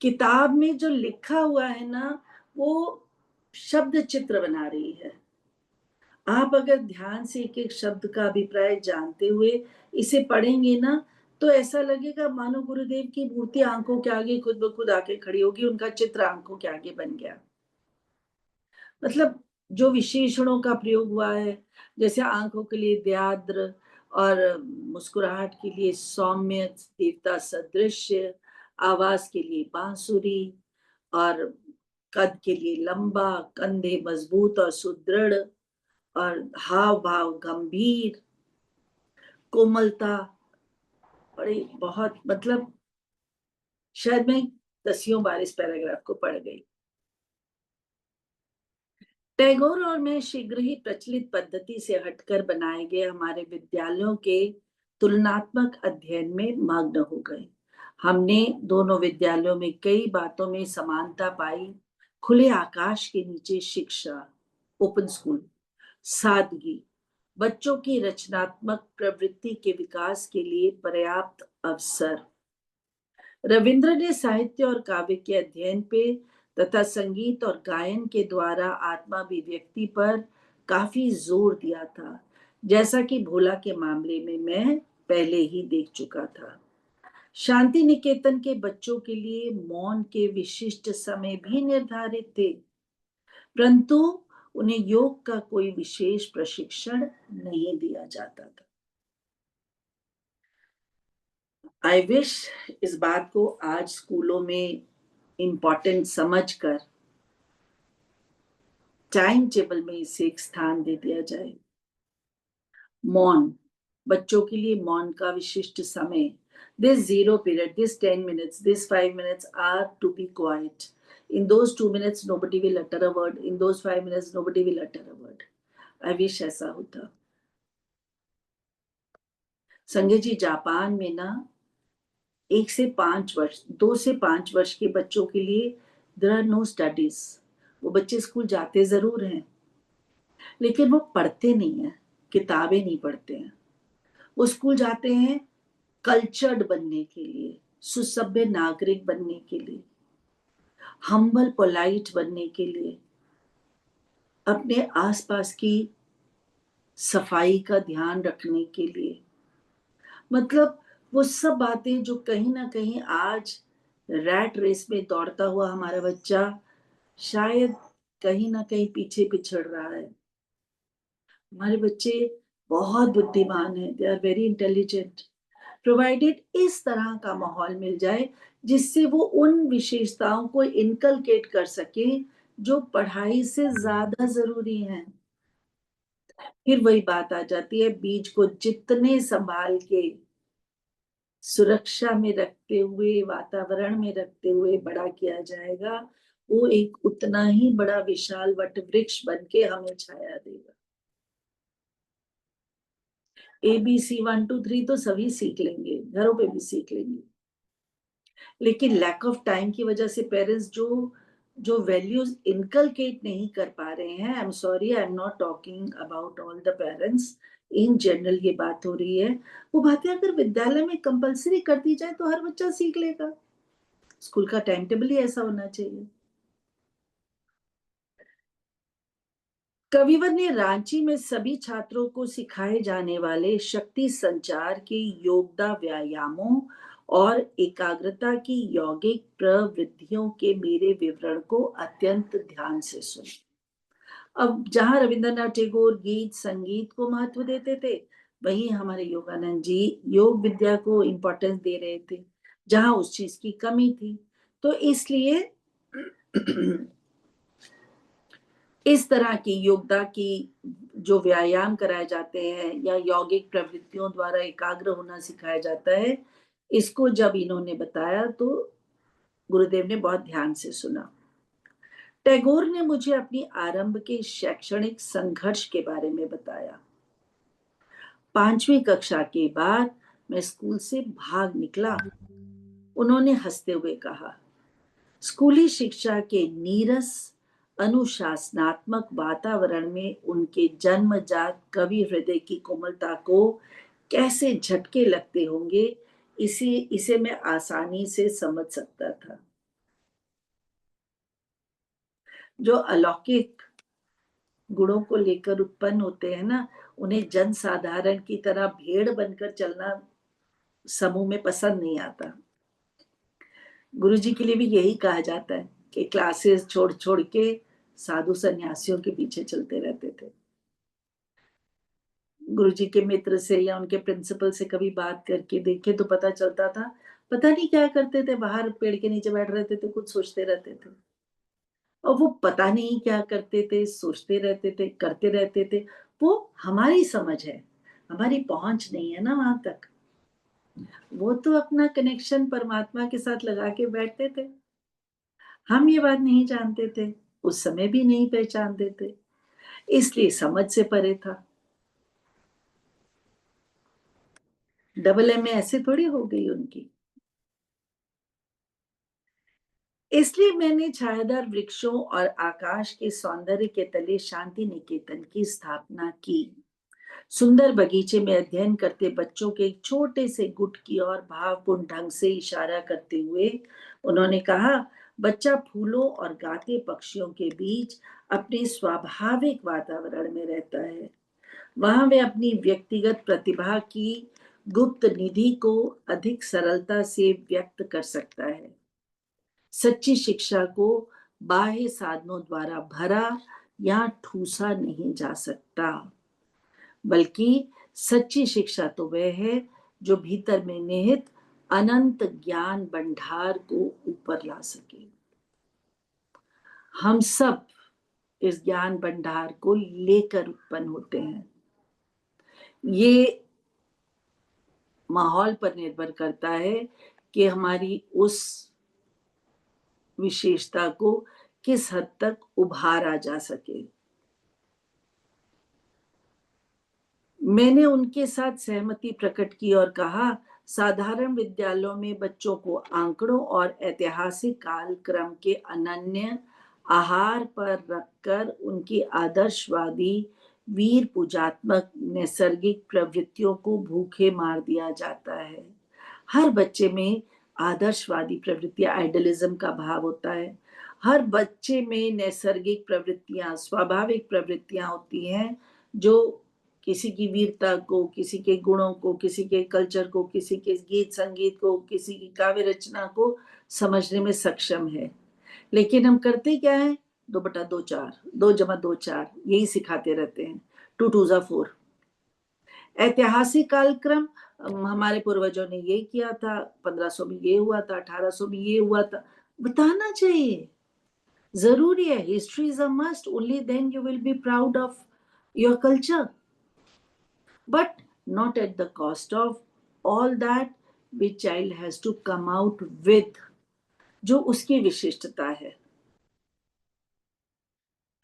किताब में जो लिखा हुआ है ना, वो शब्द चित्र बना रही है। आप अगर ध्यान से एक एक शब्द का अभिप्राय जानते हुए इसे पढ़ेंगे ना तो ऐसा लगेगा मानो गुरुदेव की मूर्ति आंखों के आगे खुद ब खुद आके खड़ी होगी, उनका चित्र आंखों के आगे बन गया। मतलब जो विशेषणों का प्रयोग हुआ है, जैसे आंखों के लिए दयाद्र और मुस्कुराहट के लिए सौम्य देवता सदृश्य, आवाज के लिए बांसुरी और कद के लिए लंबा, कंधे मजबूत और सुदृढ़ और हाव भाव गंभीर, कोमलता, बड़ी बहुत, मतलब शायद मैं 10 बार इस पैराग्राफ को पढ़ गई। टैगोर और मैं शीघ्र ही प्रचलित पद्धति से हटकर बनाए गए हमारे विद्यालयों के तुलनात्मक अध्ययन में मग्न हो गए। हमने दोनों विद्यालयों में कई बातों में समानता पाई। खुले आकाश के नीचे शिक्षा, ओपन स्कूल, सादगी, बच्चों की रचनात्मक प्रवृत्ति के विकास के लिए पर्याप्त अवसर। रविंद्र ने साहित्य और काव्य के अध्ययन पे तथा संगीत और गायन के द्वारा आत्माभिव्यक्ति पर काफी जोर दिया था, जैसा कि भोला के मामले में मैं पहले ही देख चुका था। शांति निकेतन के बच्चों के लिए मौन के विशिष्ट समय भी निर्धारित थे, परंतु उन्हें योग का कोई विशेष प्रशिक्षण नहीं दिया जाता था। आई विश इस बात को आज स्कूलों में इम्पोर्टेंट समझकर टाइम टेबल में इसे एक स्थान दे दिया जाए। मौन, बच्चों के लिए मौन का विशिष्ट समय। This 0 period, this 10 minutes, this 5 minutes are to be quiet. In those 2 minutes, nobody will utter a word. In those 5 minutes, nobody will utter a word. I wish ऐसा होता। संजय जी, जापान में ना 1 से 5 वर्ष, 2 से 5 वर्ष के बच्चों के लिए there are no studies. वो बच्चे स्कूल जाते जरूर हैं, लेकिन वो पढ़ते नहीं है, किताबें नहीं पढ़ते हैं। वो स्कूल जाते हैं कल्चर्ड बनने के लिए, सुसभ्य नागरिक बनने के लिए, हम्बल पोलाइट बनने के लिए, अपने आसपास की सफाई का ध्यान रखने के लिए। मतलब वो सब बातें जो कहीं ना कहीं आज रैट रेस में दौड़ता हुआ हमारा बच्चा शायद कहीं ना कहीं पीछे पिछड़ रहा है। हमारे बच्चे बहुत बुद्धिमान हैं, they are very intelligent, provided इस तरह का माहौल मिल जाए जिससे वो उन विशेषताओं को इनकलकेट कर सके जो पढ़ाई से ज्यादा जरूरी हैं। फिर वही बात आ जाती है, बीज को जितने संभाल के सुरक्षा में रखते हुए, वातावरण में रखते हुए बड़ा किया जाएगा, वो एक उतना ही बड़ा विशाल वट वृक्ष बन के हमें छाया देगा। ABC 1 2 3 तो सभी सीख लेंगे, घरों पे भी सीख लेंगे, लेकिन लैक ऑफ टाइम की वजह से पेरेंट्स जो वैल्यूज इनकलकेट नहीं कर पा रहे हैं, I am sorry, I am not talking about all the parents, in general ये बात हो रही है। वो बातें अगर विद्यालय में कंपलसरी कर दी जाए तो हर बच्चा सीख लेगा। स्कूल का टाइम टेबल ही ऐसा होना चाहिए। कविवर ने रांची में सभी छात्रों को सिखाए जाने वाले शक्ति संचार के योगदा व्यायामों और एकाग्रता की यौगिक प्रवृत्तियों के मेरे विवरण को अत्यंत ध्यान से सुना। अब जहां रविंद्रनाथ टैगोर गीत संगीत को महत्व देते थे, वहीं हमारे योगानंद जी योग विद्या को इम्पोर्टेंस दे रहे थे, जहां उस चीज की कमी थी। तो इसलिए इस तरह की योगदा की जो व्यायाम कराए जाते हैं या यौगिक प्रवृत्तियों द्वारा एकाग्र होना सिखाया जाता है, इसको जब इन्होंने बताया तो गुरुदेव ने बहुत ध्यान से सुना। टैगोर ने मुझे अपनी आरंभ के शैक्षणिक संघर्ष के बारे में बताया। 5वीं कक्षा के बाद मैं स्कूल से भाग निकला। उन्होंने हंसते हुए कहा, स्कूली शिक्षा के नीरस अनुशासनात्मक वातावरण में उनके जन्मजात कवि हृदय की कोमलता को कैसे झटके लगते होंगे, इसे मैं आसानी से समझ सकता था। जो अलौकिक गुणों को लेकर उत्पन्न होते हैं ना, उन्हें जन साधारण की तरह भेड़ बनकर चलना समूह में पसंद नहीं आता। गुरुजी के लिए भी यही कहा जाता है कि क्लासेस छोड़ छोड़ के साधु सन्यासियों के पीछे चलते रहते थे। गुरुजी के मित्र से या उनके प्रिंसिपल से कभी बात करके देखे तो पता चलता था, पता नहीं क्या करते थे, बाहर पेड़ के नीचे बैठ रहते थे, कुछ सोचते रहते थे। और वो पता नहीं क्या करते थे, सोचते रहते थे, करते रहते थे। वो हमारी समझ है, हमारी पहुंच नहीं है ना वहां तक। वो तो अपना कनेक्शन परमात्मा के साथ लगा के बैठते थे। हम ये बात नहीं जानते थे, उस समय भी नहीं पहचानते थे, इसलिए समझ से परे था। डबल एम ऐसे थोड़ी हो गई उनकी। इसलिए मैंने छायादार वृक्षों और आकाश के सौंदर्य के तले शांति निकेतन की स्थापना की। सुंदर बगीचे में अध्ययन करते बच्चों के एक छोटे से गुट की ओर भावपूर्ण ढंग से इशारा करते हुए उन्होंने कहा, बच्चा फूलों और गाते पक्षियों के बीच अपने स्वाभाविक वातावरण में रहता है। वहां वे अपनी व्यक्तिगत प्रतिभा की गुप्त निधि को अधिक सरलता से व्यक्त कर सकता है। सच्ची शिक्षा को बाह्य साधनों द्वारा भरा या ठूसा नहीं जा सकता, बल्कि सच्ची शिक्षा तो वह है जो भीतर में निहित अनंत ज्ञान भंडार को ऊपर ला सके। हम सब इस ज्ञान भंडार को लेकर उत्पन्न होते हैं। ये माहौल पर निर्भर करता है कि हमारी उस विशेषता को किस हद तक उभारा जा सके। मैंने उनके साथ सहमति प्रकट की और कहा, साधारण विद्यालयों में बच्चों को आंकड़ों और ऐतिहासिक कालक्रम के अनन्य आहार पर रखकर उनकी आदर्शवादी वीर पूजात्मक नैसर्गिक प्रवृत्तियों को भूखे मार दिया जाता है। हर बच्चे में आदर्शवादी प्रवृत्तियां, आइडियलिज्म का भाव होता है। हर बच्चे में नैसर्गिक प्रवृत्तियां, स्वाभाविक प्रवृत्तियां होती हैं जो किसी की वीरता को, किसी के गुणों को, किसी के कल्चर को, किसी के गीत संगीत को, किसी की काव्य रचना को समझने में सक्षम है। लेकिन हम करते क्या है? 2/2 4, 2 + 2 4, यही सिखाते रहते हैं। 2 2 4। ऐतिहासिक कालक्रम, हमारे पूर्वजों ने ये किया था, 1500 में ये हुआ था, 1800 में ये हुआ था, बताना चाहिए। जरूरी है। History is a must, only then you will be proud of your culture, but not at the cost of all that which child has to come out with, जो उसकी विशिष्टता है।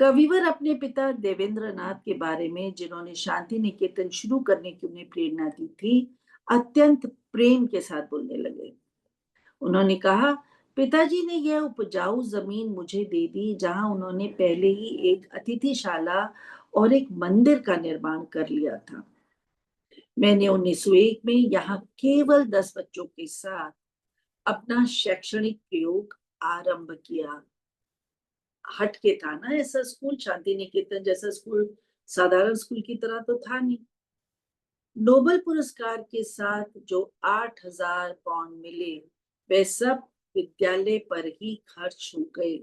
कविवर अपने पिता देवेंद्र नाथ के बारे में, जिन्होंने शांति निकेतन शुरू करने की उन्हें प्रेरणा दी थी, अत्यंत प्रेम के साथ बोलने लगे। उन्होंने कहा, पिताजी ने यह उपजाऊ जमीन मुझे दे दी जहां उन्होंने पहले ही एक अतिथिशाला और एक मंदिर का निर्माण कर लिया था। मैंने 1901 में यहाँ केवल 10 बच्चों के साथ अपना शैक्षणिक प्रयोग आरंभ किया। हटके था ना ऐसा स्कूल, शांति निकेतन जैसा स्कूल साधारण स्कूल की तरह तो था नहीं। नोबेल पुरस्कार के साथ जो 8,000 पाउंड मिले, वे सब विद्यालय पर ही खर्च हो गए।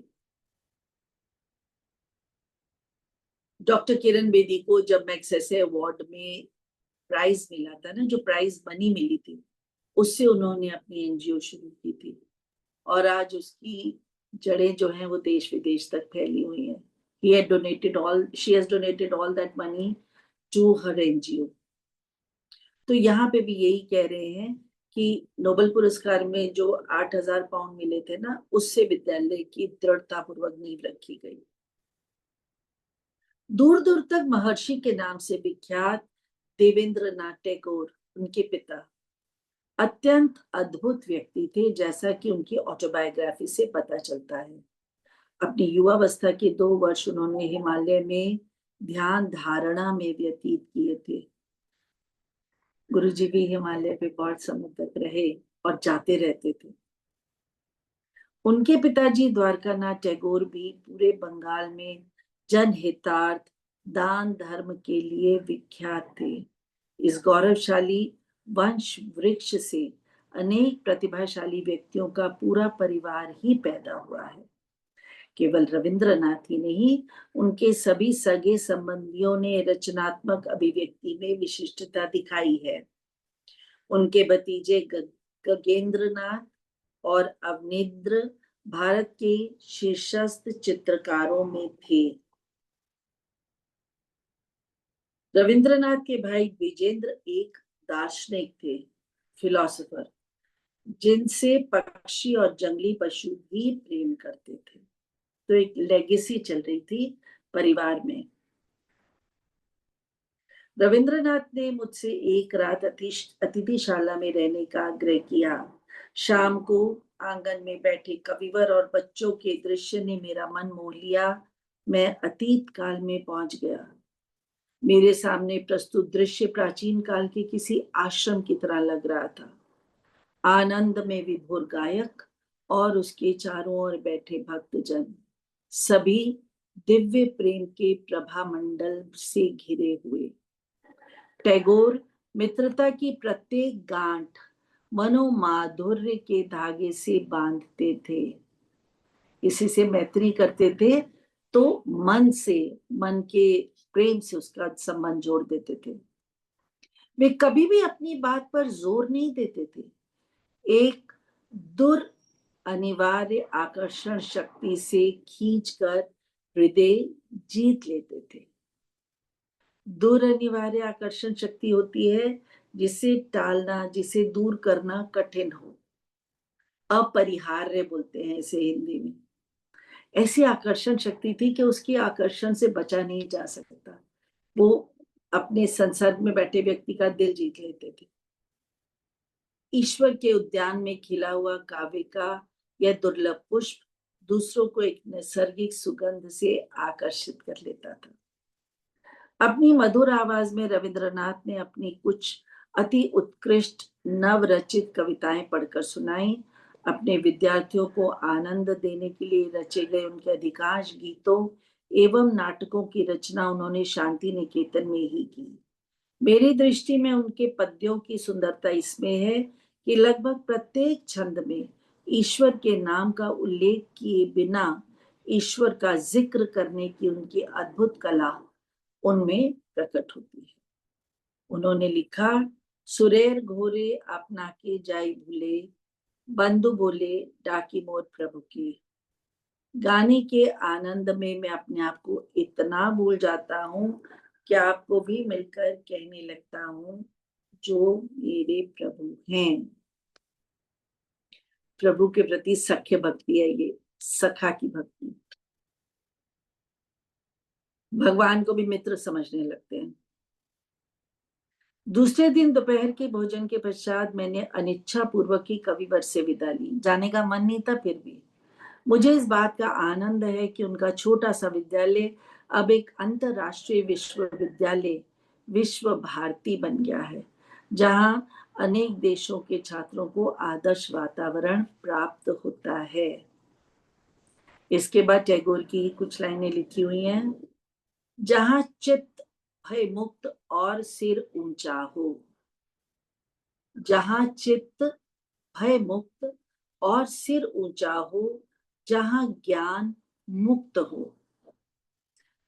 डॉक्टर किरण बेदी को जब मैग्सेसे अवार्ड में प्राइज मिला था ना, जो प्राइज मनी मिली थी, उससे उन्होंने अपनी एनजीओ शुरू की थी और आज उसकी जड़ें जो हैं वो देश विदेश तक फैली हुई हैं। She has donated all that money to her NGO. तो यहाँ पे भी यही कह रहे हैं कि नोबेल पुरस्कार में जो 8,000 पाउंड मिले थे ना, उससे विद्यालय की दृढ़ता पूर्वक नींव रखी गई। दूर दूर तक महर्षि के नाम से विख्यात देवेंद्र नाथ टैगोर, उनके पिता, अत्यंत अद्भुत व्यक्ति थे, जैसा कि उनकी ऑटोबायोग्राफी से पता चलता है। अपनी युवावस्था के 2 वर्ष उन्होंने हिमालय में ध्यान धारणा में व्यतीत किए थे। गुरुजी भी हिमालय पे बहुत समय तक रहे और जाते रहते थे। उनके पिताजी द्वारकानाथ टैगोर भी पूरे बंगाल में जनहितार्थ, दान धर्म के लिए विख्यात थे। इस गौरवशाली वंश वृक्ष से अनेक प्रतिभाशाली व्यक्तियों का पूरा परिवार ही पैदा हुआ है। केवल रविंद्रनाथ ही नहीं, उनके सभी सगे संबंधियों ने रचनात्मक अभिव्यक्ति में विशिष्टता दिखाई है। उनके भतीजे गगेंद्रनाथ और अवनिंद्र भारत के शीर्षस्थ चित्रकारों में थे। रविंद्रनाथ के भाई विजेंद्र एक दार्शनिक थे, फिलोसोफर, जिनसे पक्षी और जंगली पशु भी प्रेम करते थे। तो एक लेगेसी चल रही थी परिवार में। रविंद्रनाथ ने मुझसे एक रात अतिथिशाला में रहने का आग्रह किया। शाम को आंगन में बैठे कविवर और बच्चों के दृश्य ने मेरा मन मोह लिया। मैं अतीत काल में पहुंच गया। मेरे सामने प्रस्तुत दृश्य प्राचीन काल के किसी आश्रम की तरह लग रहा था। आनंद में विभोर गायक और उसके चारों ओर बैठे भक्तजन, सभी दिव्य प्रेम के प्रभा मंडल से घिरे हुए। टैगोर मित्रता की प्रत्येक गांठ मनोमाधुर्य के धागे से बांधते थे। किसी से मैत्री करते थे तो मन से, मन के प्रेम से उसका संबंध जोड़ देते थे। वे कभी भी अपनी बात पर जोर नहीं देते थे। एक दुर अनिवार्य आकर्षण शक्ति से खींचकर हृदय जीत लेते थे। दुर अनिवार्य आकर्षण शक्ति होती है जिसे टालना, जिसे दूर करना कठिन हो। अपरिहार्य बोलते हैं इसे हिंदी में। ऐसी आकर्षण शक्ति थी कि उसकी आकर्षण से बचा नहीं जा सकता। वो अपने संसर्ग में बैठे व्यक्ति का दिल जीत लेते थे। ईश्वर के उद्यान में खिला हुआ काव्य का यह दुर्लभ पुष्प दूसरों को एक नैसर्गिक सुगंध से आकर्षित कर लेता था। अपनी मधुर आवाज में रविंद्रनाथ ने अपनी कुछ अति उत्कृष्ट नवरचित कविताएं पढ़कर सुनाई। अपने विद्यार्थियों को आनंद देने के लिए रचे गए उनके अधिकांश गीतों एवं नाटकों की रचना उन्होंने शांति निकेतन में ही की। मेरी दृष्टि में उनके पद्यों की सुंदरता इसमें है कि लगभग प्रत्येक छंद में ईश्वर के नाम का उल्लेख किए बिना ईश्वर का जिक्र करने की उनकी अद्भुत कला उनमें प्रकट होती है। उन्होंने लिखा, सुरेर घोरे अपना के जाई भूले, बंधु बोले डाकी मोर प्रभु की। गाने के आनंद में मैं अपने आप को इतना भूल जाता हूँ कि आपको भी मिलकर कहने लगता हूँ, जो मेरे प्रभु हैं। प्रभु के प्रति सख्य भक्ति है ये, सखा की भक्ति। भगवान को भी मित्र समझने लगते हैं। दूसरे दिन दोपहर के भोजन के पश्चात मैंने अनिच्छा पूर्वक ही कविवर से विदा ली। जाने का मन नहीं था, फिर भी मुझे इस बात का आनंद है कि उनका छोटा सा विद्यालय अब एक अंतरराष्ट्रीय विश्वविद्यालय, विश्व भारती बन गया है, जहां अनेक देशों के छात्रों को आदर्श वातावरण प्राप्त होता है। इसके बाद टैगोर की कुछ लाइनें लिखी हुई हैं। जहां चित्त भय मुक्त और सिर ऊंचा हो, जहां चित्त भय मुक्त और सिर ऊंचा हो, जहां ज्ञान मुक्त हो,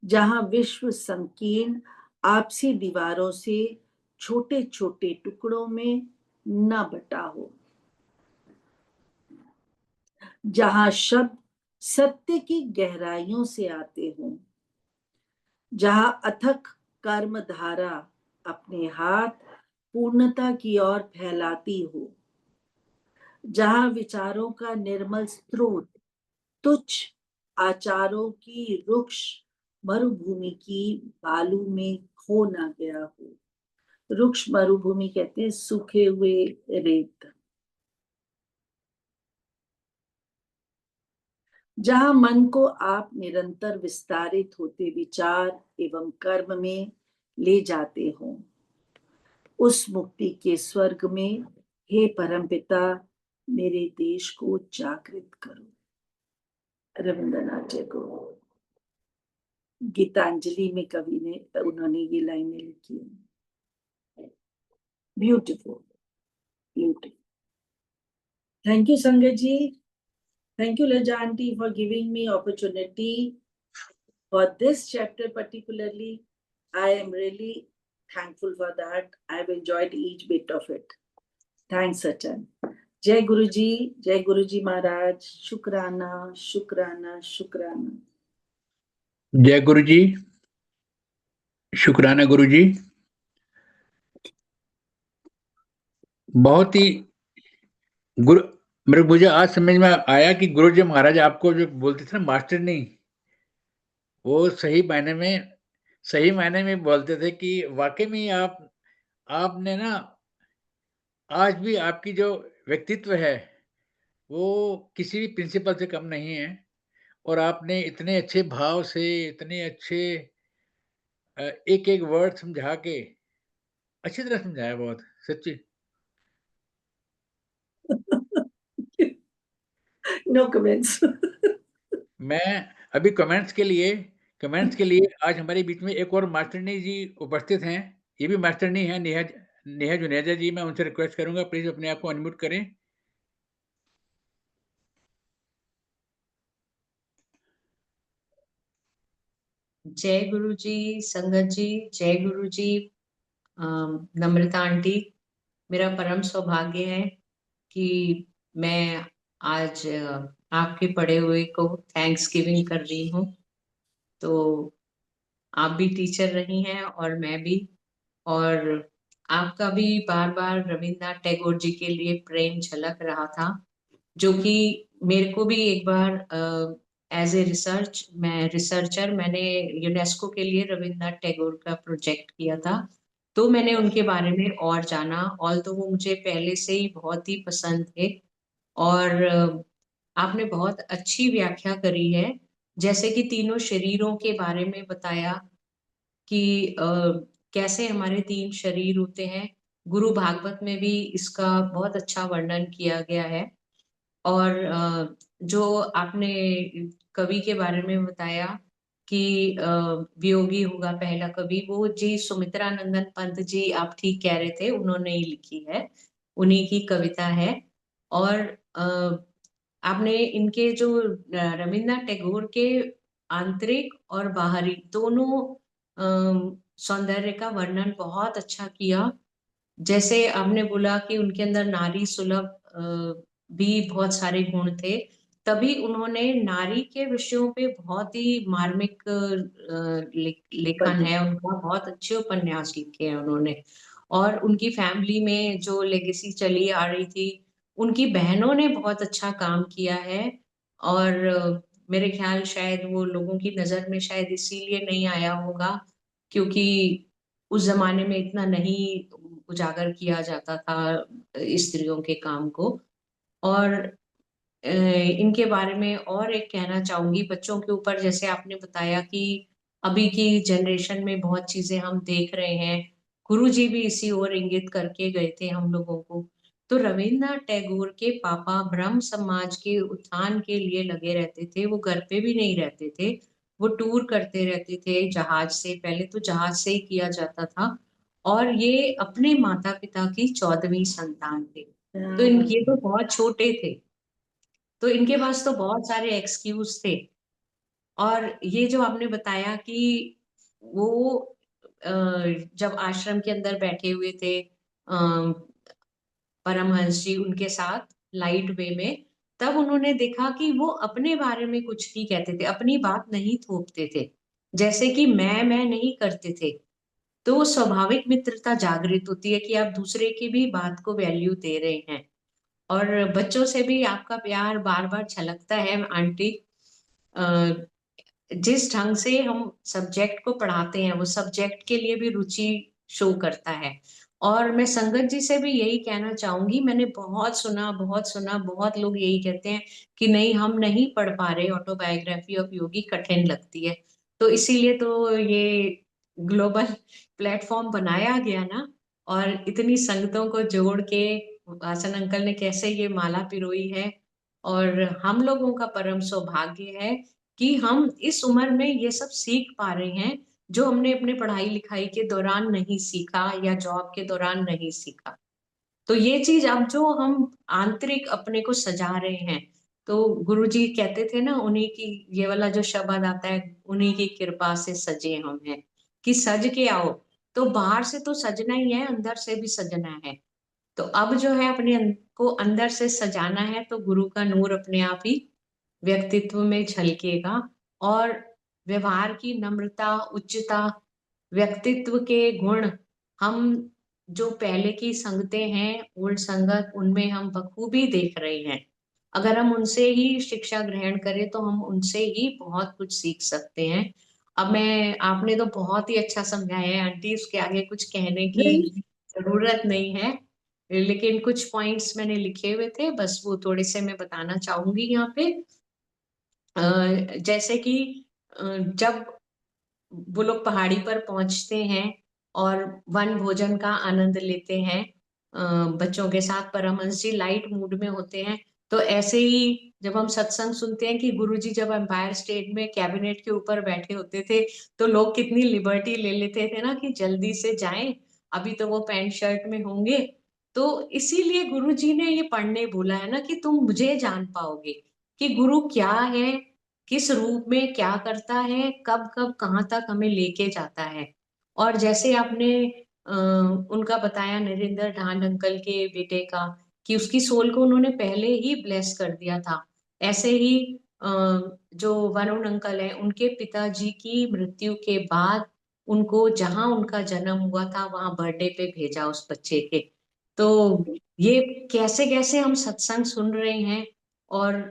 जहां विश्व संकीर्ण आपसी दीवारों से छोटे छोटे टुकड़ों में न बटा हो, जहां शब्द सत्य की गहराइयों से आते हों, जहां अथक कर्म धारा अपने हाथ पूर्णता की ओर फैलाती हो, जहां विचारों का निर्मल स्रोत तुच्छ आचारों की रुक्ष मरुभूमि की बालू में खो ना गया हो। रुक्ष मरुभूमि कहते हैं सूखे हुए रेत। जहां मन को आप निरंतर विस्तारित होते विचार एवं कर्म में ले जाते हो, उस मुक्ति के स्वर्ग में हे परमपिता मेरे देश को जागृत करो। रविंद्रनाथ टैगोर। गीतांजलि में कवि ने उन्होंने ये लाइनें लिखी हैं। Beautiful, beautiful. थैंक यू संगत जी। Thank you, Laja Aunty, for giving me opportunity for this chapter particularly. I am really thankful for that. I've enjoyed each bit of it. Thanks, Sachin. Jai Guruji Maharaj, Shukrana, Shukrana, Shukrana. जय गुरु जी, शुक्राना गुरु जी। बहुत ही गुरु मेरे मुझे आज समझ में आया कि गुरु जी महाराज आपको जो बोलते थे ना मास्टर नहीं, वो सही मायने में बोलते थे कि वाकई में आपने ना आज भी आपकी जो व्यक्तित्व है वो किसी भी प्रिंसिपल से कम नहीं है और आपने इतने अच्छे भाव से, इतने अच्छे एक एक वर्ड समझा के अच्छी तरह समझाया बहुत, सच्ची। No comments. मैं अभी कमेंट्स के लिए आज हमारे बीच में एक और मास्टरनी जी उपस्थित हैं। ये भी मास्टरनी हैं, नेहा नेहा जुनेजा जी। मैं उनसे रिक्वेस्ट करूँगा प्लीज़ अपने आप को अनम्यूट करें। जय गुरु जी, संगत जी, जय गुरु जी। नम्रता आंटी, मेरा परम सौभाग्य है कि मैं आज आपके पढ़े हुए को थैंक्स गिविंग कर रही हूँ। तो आप भी टीचर रही हैं और मैं भी, और आपका भी बार बार रविन्द्रनाथ टैगोर जी के लिए प्रेम झलक रहा था, जो कि मेरे को भी एक बार एज ए रिसर्चर मैंने यूनेस्को के लिए रविन्द्रनाथ टैगोर का प्रोजेक्ट किया था। तो मैंने उनके बारे में और जाना, ऑल तो वो मुझे पहले से ही बहुत ही पसंद थे। और आपने बहुत अच्छी व्याख्या करी है, जैसे कि तीनों शरीरों के बारे में बताया कि कैसे हमारे तीन शरीर होते हैं। गुरु भागवत में भी इसका बहुत अच्छा वर्णन किया गया है। और जो आपने कवि के बारे में बताया कि वियोगी होगा पहला कवि, वो जी सुमित्रा नंदन पंत जी, आप ठीक कह रहे थे, उन्होंने ही लिखी है, उन्हीं की कविता है। और आपने इनके जो रविन्द्रनाथ टैगोर के आंतरिक और बाहरी दोनों सौंदर्य का वर्णन बहुत अच्छा किया। जैसे आपने बोला कि उनके अंदर नारी सुलभ भी बहुत सारे गुण थे, तभी उन्होंने नारी के विषयों पे बहुत ही मार्मिक लेखन है उनका, बहुत अच्छे उपन्यास लिखे हैं उन्होंने। और उनकी फैमिली में जो लेगेसी चली आ रही थी, उनकी बहनों ने बहुत अच्छा काम किया है। और मेरे ख्याल शायद वो लोगों की नजर में शायद इसीलिए नहीं आया होगा, क्योंकि उस जमाने में इतना नहीं उजागर किया जाता था स्त्रियों के काम को। और इनके बारे में और एक कहना चाहूंगी, बच्चों के ऊपर जैसे आपने बताया कि अभी की जनरेशन में बहुत चीजें हम देख रहे हैं, गुरु जी भी इसी ओर इंगित करके गए थे हम लोगों को। तो रविन्द्रनाथ टैगोर के पापा ब्रह्म समाज के उत्थान के लिए लगे रहते थे, वो घर पे भी नहीं रहते थे, वो टूर करते रहते थे जहाज से, पहले तो जहाज से ही किया जाता था। और ये अपने माता पिता की 14वीं संतान थे, तो ये तो बहुत छोटे थे, तो इनके पास तो बहुत सारे एक्सक्यूज थे। और ये जो आपने बताया कि वो जब आश्रम के अंदर बैठे हुए थे परमहंस जी उनके साथ लाइट वे में, तब उन्होंने देखा कि वो अपने बारे में कुछ नहीं कहते थे, अपनी बात नहीं थोपते थे, जैसे कि मैं नहीं करते थे। तो स्वाभाविक मित्रता जागृत होती है कि आप दूसरे की भी बात को वैल्यू दे रहे हैं। और बच्चों से भी आपका प्यार बार बार छलकता है आंटी। जिस ढंग से हम सब्जेक्ट को पढ़ाते हैं, वो सब्जेक्ट के लिए भी रुचि शो करता है। और मैं संगत जी से भी यही कहना चाहूंगी, मैंने बहुत लोग यही कहते हैं कि नहीं हम नहीं पढ़ पा रहे, ऑटोबायोग्राफी ऑफ योगी कठिन लगती है। तो इसीलिए तो ये ग्लोबल प्लेटफॉर्म बनाया गया ना, और इतनी संगतों को जोड़ के हासन अंकल ने कैसे ये माला पिरोई है। और हम लोगों का परम सौभाग्य है कि हम इस उम्र में ये सब सीख पा रहे हैं, जो हमने अपने पढ़ाई लिखाई के दौरान नहीं सीखा या जॉब के दौरान नहीं सीखा। तो ये चीज अब जो हम आंतरिक अपने को सजा रहे हैं, तो गुरुजी कहते थे ना, उन्हीं की ये वाला जो शब्द आता है, उन्हीं की कृपा से सजे हम हैं, कि सज के आओ। तो बाहर से तो सजना ही है, अंदर से भी सजना है। तो अब जो है अपने को अंदर से सजाना है, तो गुरु का नूर अपने आप ही व्यक्तित्व में झलकेगा। और व्यवहार की नम्रता, उच्चता, व्यक्तित्व के गुण हम जो पहले की संगतें हैं, ओल्ड संगत, उनमें हम बखूबी देख रहे हैं। अगर हम उनसे ही शिक्षा ग्रहण करें तो हम उनसे ही बहुत कुछ सीख सकते हैं। अब मैं, आपने तो बहुत ही अच्छा समझाया है आंटी, उसके आगे कुछ कहने की जरूरत नहीं है। लेकिन कुछ पॉइंट्स मैंने लिखे हुए थे, बस वो थोड़े से मैं बताना चाहूंगी यहाँ पे। जैसे कि जब वो लोग पहाड़ी पर पहुंचते हैं और वन भोजन का आनंद लेते हैं बच्चों के साथ। परमहंस जी लाइट मूड में होते हैं। तो ऐसे ही जब हम सत्संग सुनते हैं कि गुरुजी जब एम्पायर स्टेट में कैबिनेट के ऊपर बैठे होते थे, तो लोग कितनी लिबर्टी ले लेते थे ना कि जल्दी से जाएं, अभी तो वो पैंट शर्ट में होंगे। तो इसीलिए गुरुजी ने ये पढ़ने बोला है ना कि तुम मुझे जान पाओगे कि गुरु क्या है, किस रूप में क्या करता है, कब कब कहाँ तक हमें लेके जाता है। और जैसे आपने उनका बताया, नरेंद्र ढांड अंकल के बेटे का, कि उसकी सोल को उन्होंने पहले ही ब्लेस कर दिया था। ऐसे ही जो वरुण अंकल है, उनके पिताजी की मृत्यु के बाद उनको जहां उनका जन्म हुआ था वहां बर्थडे पे भेजा उस बच्चे के। तो ये कैसे कैसे हम सत्संग सुन रहे हैं और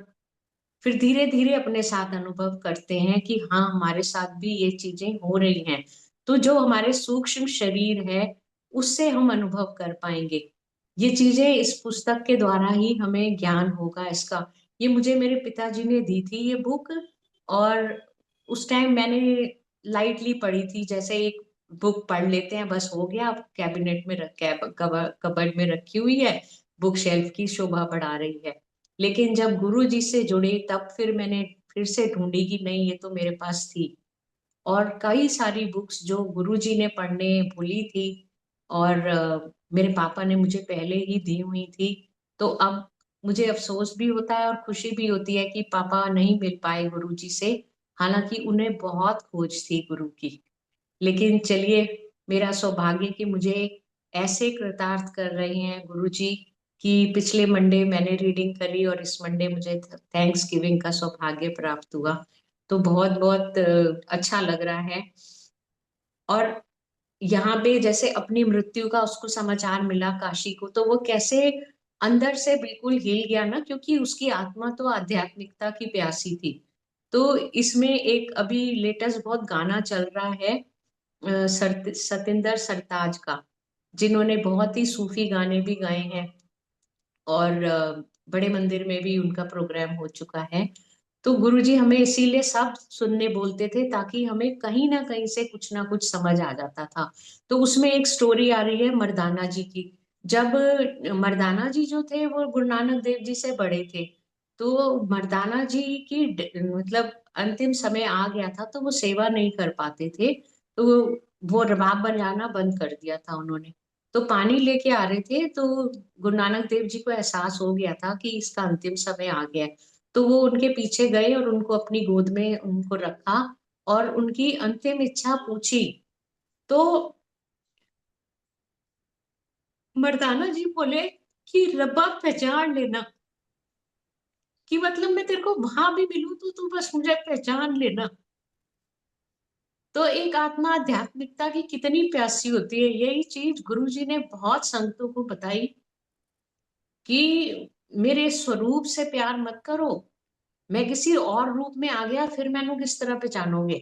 फिर धीरे धीरे अपने साथ अनुभव करते हैं कि हाँ, हमारे साथ भी ये चीजें हो रही हैं। तो जो हमारे सूक्ष्म शरीर है उससे हम अनुभव कर पाएंगे। ये चीजें इस पुस्तक के द्वारा ही हमें ज्ञान होगा इसका। ये मुझे मेरे पिताजी ने दी थी ये बुक, और उस टाइम मैंने लाइटली पढ़ी थी, जैसे एक बुक पढ़ लेते हैं बस हो गया, अब कैबिनेट में कबर्ड में रखी हुई है, बुक शेल्फ की शोभा बढ़ा रही है। लेकिन जब गुरु जी से जुड़े तब फिर मैंने फिर से ढूंढी कि नहीं, ये तो मेरे पास थी। और कई सारी बुक्स जो गुरुजी ने पढ़ने बोली थी और मेरे पापा ने मुझे पहले ही दी हुई थी। तो अब मुझे अफसोस भी होता है और खुशी भी होती है कि पापा नहीं मिल पाए गुरुजी से, हालांकि उन्हें बहुत खोज थी गुरु की। लेकिन चलिए, मेरा सौभाग्य कि मुझे ऐसे कृतार्थ कर रहे हैं गुरुजी कि पिछले मंडे मैंने रीडिंग करी और इस मंडे मुझे थैंक्स गिविंग का सौभाग्य प्राप्त हुआ। तो बहुत बहुत अच्छा लग रहा है। और यहाँ पे जैसे अपनी मृत्यु का उसको समाचार मिला काशी को, तो वो कैसे अंदर से बिल्कुल हिल गया ना, क्योंकि उसकी आत्मा तो आध्यात्मिकता की प्यासी थी। तो इसमें एक अभी लेटेस्ट बहुत गाना चल रहा है सतिंदर सरताज का, जिन्होंने बहुत ही सूफी गाने भी गाए हैं और बड़े मंदिर में भी उनका प्रोग्राम हो चुका है। तो गुरुजी हमें इसीलिए सब सुनने बोलते थे ताकि हमें कहीं ना कहीं से कुछ ना कुछ समझ आ जाता था। तो उसमें एक स्टोरी आ रही है मर्दाना जी की। जब मर्दाना जी जो थे वो गुरु नानक देव जी से बड़े थे, तो मर्दाना जी की मतलब अंतिम समय आ गया था, तो वो सेवा नहीं कर पाते थे। तो वो रबाब बजाना बंद कर दिया था उन्होंने। तो पानी लेके आ रहे थे, तो गुरु नानक देव जी को एहसास हो गया था कि इसका अंतिम समय आ गया है। तो वो उनके पीछे गए और उनको अपनी गोद में उनको रखा और उनकी अंतिम इच्छा पूछी। तो मर्दाना जी बोले कि रब्बा पहचान लेना, कि मतलब मैं तेरे को वहां भी मिलूं तो तू बस मुझे पहचान लेना। तो एक आत्मा आध्यात्मिकता की कितनी प्यासी होती है, यही चीज गुरुजी ने बहुत संतों को बताई कि मेरे स्वरूप से प्यार मत करो, मैं किसी और रूप में आ गया फिर मैंने किस तरह पहचानोगे।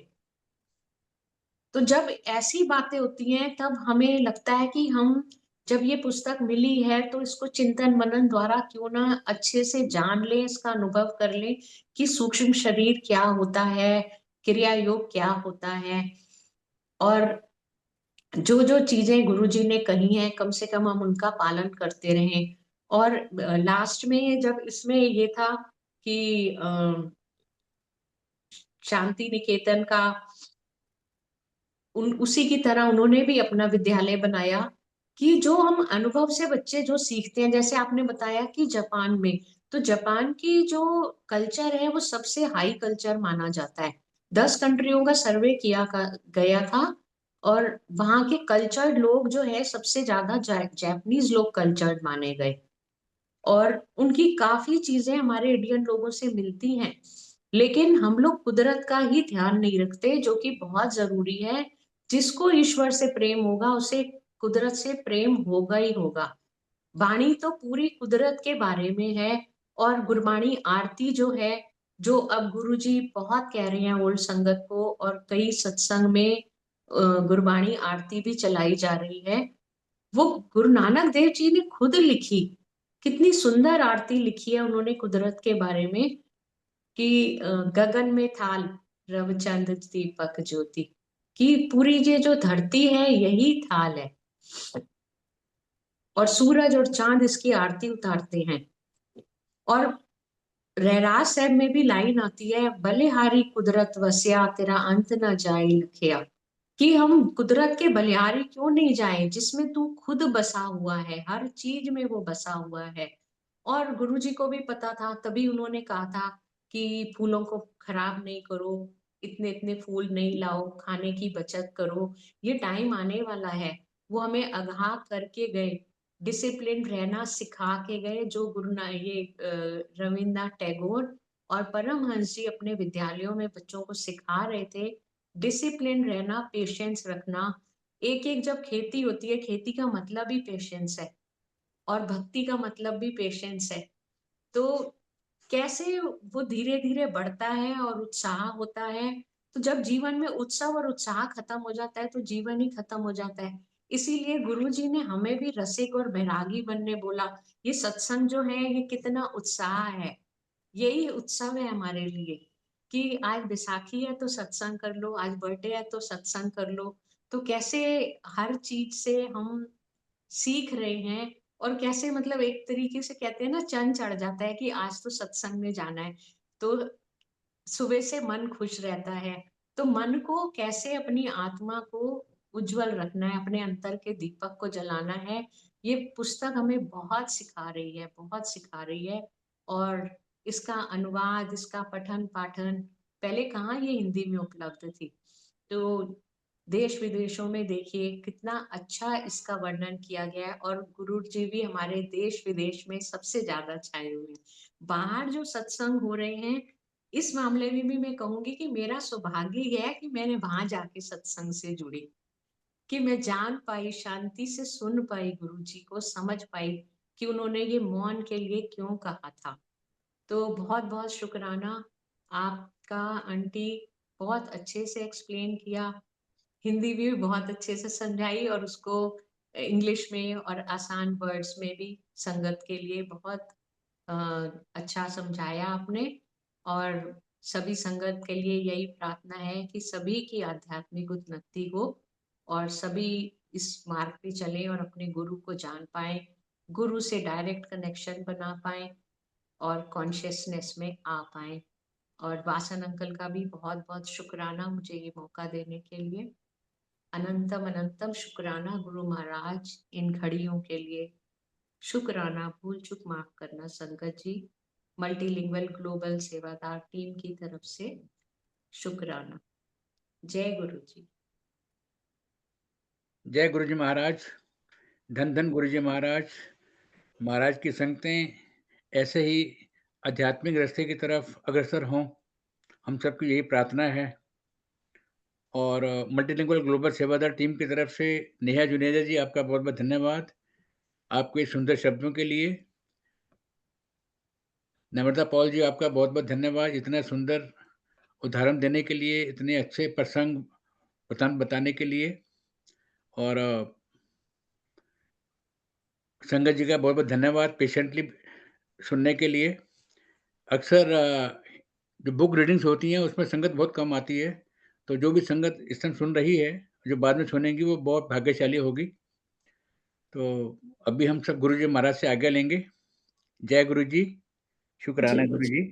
तो जब ऐसी बातें होती हैं तब हमें लगता है कि हम जब ये पुस्तक मिली है तो इसको चिंतन मनन द्वारा क्यों ना अच्छे से जान लें, इसका अनुभव कर लें कि सूक्ष्म शरीर क्या होता है, क्रिया योग क्या होता है, और जो जो चीजें गुरुजी ने कही हैं कम से कम हम उनका पालन करते रहें। और लास्ट में जब इसमें ये था कि शांति निकेतन का उसी की तरह उन्होंने भी अपना विद्यालय बनाया कि जो हम अनुभव से बच्चे जो सीखते हैं, जैसे आपने बताया कि जापान में, तो जापान की जो कल्चर है वो सबसे हाई कल्चर माना जाता है। 10 कंट्रियों का सर्वे किया गया था और वहां के कल्चर्ड लोग जो है सबसे ज्यादा जापानीज लोग कल्चर्ड माने गए। और उनकी काफी चीजें हमारे इंडियन लोगों से मिलती हैं, लेकिन हम लोग कुदरत का ही ध्यान नहीं रखते, जो कि बहुत जरूरी है। जिसको ईश्वर से प्रेम होगा उसे कुदरत से प्रेम होगा ही होगा। वाणी तो पूरी कुदरत के बारे में है। और गुरबाणी आरती जो है, जो अब गुरुजी बहुत कह रहे हैं ओल्ड संगत को, और कई सत्संग में गुरबाणी आरती भी चलाई जा रही है, वो गुरु नानक देव जी ने खुद लिखी। कितनी सुंदर आरती लिखी है उन्होंने कुदरत के बारे में कि गगन में थाल रवचंद दीपक ज्योति, कि पूरी ये जो धरती है यही थाल है और सूरज और चांद इसकी आरती उतारते हैं। और रहरास साहब में भी लाइन आती है, बलिहारी कुदरत वस्या तेरा अंत न जाए लखिया, कि हम कुदरत के बलिहारी क्यों नहीं जाए जिसमें तू खुद बसा हुआ है, हर चीज में वो बसा हुआ है। और गुरुजी को भी पता था, तभी उन्होंने कहा था कि फूलों को खराब नहीं करो, इतने इतने फूल नहीं लाओ, खाने की बचत करो, ये टाइम आने वाला है। वो हमें आगाह करके गए, डिसिप्लिन रहना सिखा के गए, जो रविन्द्रनाथ टैगोर और परमहंस जी अपने विद्यालयों में बच्चों को सिखा रहे थे। डिसिप्लिन रहना, पेशेंस रखना। एक एक जब खेती होती है, खेती का मतलब ही पेशेंस है और भक्ति का मतलब भी पेशेंस है। तो कैसे वो धीरे धीरे बढ़ता है और उत्साह होता है। तो जब जीवन में उत्सव और उत्साह खत्म हो जाता है तो जीवन ही खत्म हो जाता है। इसीलिए गुरुजी ने हमें भी रसिक और बैरागी बनने बोला। ये सत्संग जो है ये कितना उत्साह है, यही उत्सव है हमारे लिए कि आज बैसाखी है तो सत्संग कर लो, आज बर्थडे है तो सत्संग कर लो। तो कैसे हर चीज से हम सीख रहे हैं और कैसे मतलब एक तरीके से कहते हैं ना, चंद चढ़ जाता है कि आज तो सत्संग में जाना है। तो सुबह से मन खुश रहता है। तो मन को कैसे अपनी आत्मा को उज्जवल रखना है, अपने अंतर के दीपक को जलाना है, ये पुस्तक हमें बहुत सिखा रही है, बहुत सिखा रही है। और इसका अनुवाद, इसका पठन पाठन पहले कहाँ ये हिंदी में उपलब्ध थी। तो देश विदेशों में देखिए कितना अच्छा इसका वर्णन किया गया है और गुरु जी भी हमारे देश विदेश में सबसे ज्यादा छाए हुए हैं। बाहर जो सत्संग हो रहे हैं, इस मामले में भी मैं कहूंगी कि मेरा सौभाग्य यह है कि मैंने वहां जाके सत्संग से जुड़ी, कि मैं जान पाई, शांति से सुन पाई, गुरु जी को समझ पाई कि उन्होंने ये मौन के लिए क्यों कहा था। तो बहुत बहुत शुक्राना आपका आंटी, बहुत अच्छे से एक्सप्लेन किया, हिंदी भी बहुत अच्छे से समझाई और उसको इंग्लिश में और आसान वर्ड्स में भी संगत के लिए बहुत अ, अच्छा समझाया आपने। और सभी संगत के लिए यही प्रार्थना है कि सभी की आध्यात्मिक उन्नति हो और सभी इस मार्ग पे चले और अपने गुरु को जान पाए, गुरु से डायरेक्ट कनेक्शन बना पाए और कॉन्शियसनेस में आ पाए। और वासन अंकल का भी बहुत बहुत शुक्राना मुझे ये मौका देने के लिए। अनंतम अनंतम शुक्राना गुरु महाराज इन घड़ियों के लिए। शुक्राना, भूल चूक माफ करना संगत जी, मल्टीलिंगुअल ग्लोबल सेवादार टीम की तरफ से शुक्राना। जय गुरु जी। जय गुरु जी महाराज, धन धन गुरु जी महाराज। महाराज की संगतें ऐसे ही आध्यात्मिक रास्ते की तरफ अग्रसर हों, हम सबकी यही प्रार्थना है। और मल्टीलिंगुअल ग्लोबल सेवादार टीम की तरफ से नेहा जुनेजा जी, आपका बहुत बहुत धन्यवाद आपके सुंदर शब्दों के लिए। नम्रता पॉल जी, आपका बहुत बहुत धन्यवाद इतना सुंदर उदाहरण देने के लिए, इतने अच्छे प्रसंग बताने के लिए। और संगत जी का बहुत बहुत धन्यवाद पेशेंटली सुनने के लिए। अक्सर जो बुक रीडिंग्स होती हैं उसमें संगत बहुत कम आती है, तो जो भी संगत इस समय सुन रही है, जो बाद में सुनेंगी, वो बहुत भाग्यशाली होगी। तो अभी हम सब गुरु जी महाराज से आज्ञा लेंगे। जय गुरु जी, शुक्राना जय गुरु गुरु। जी।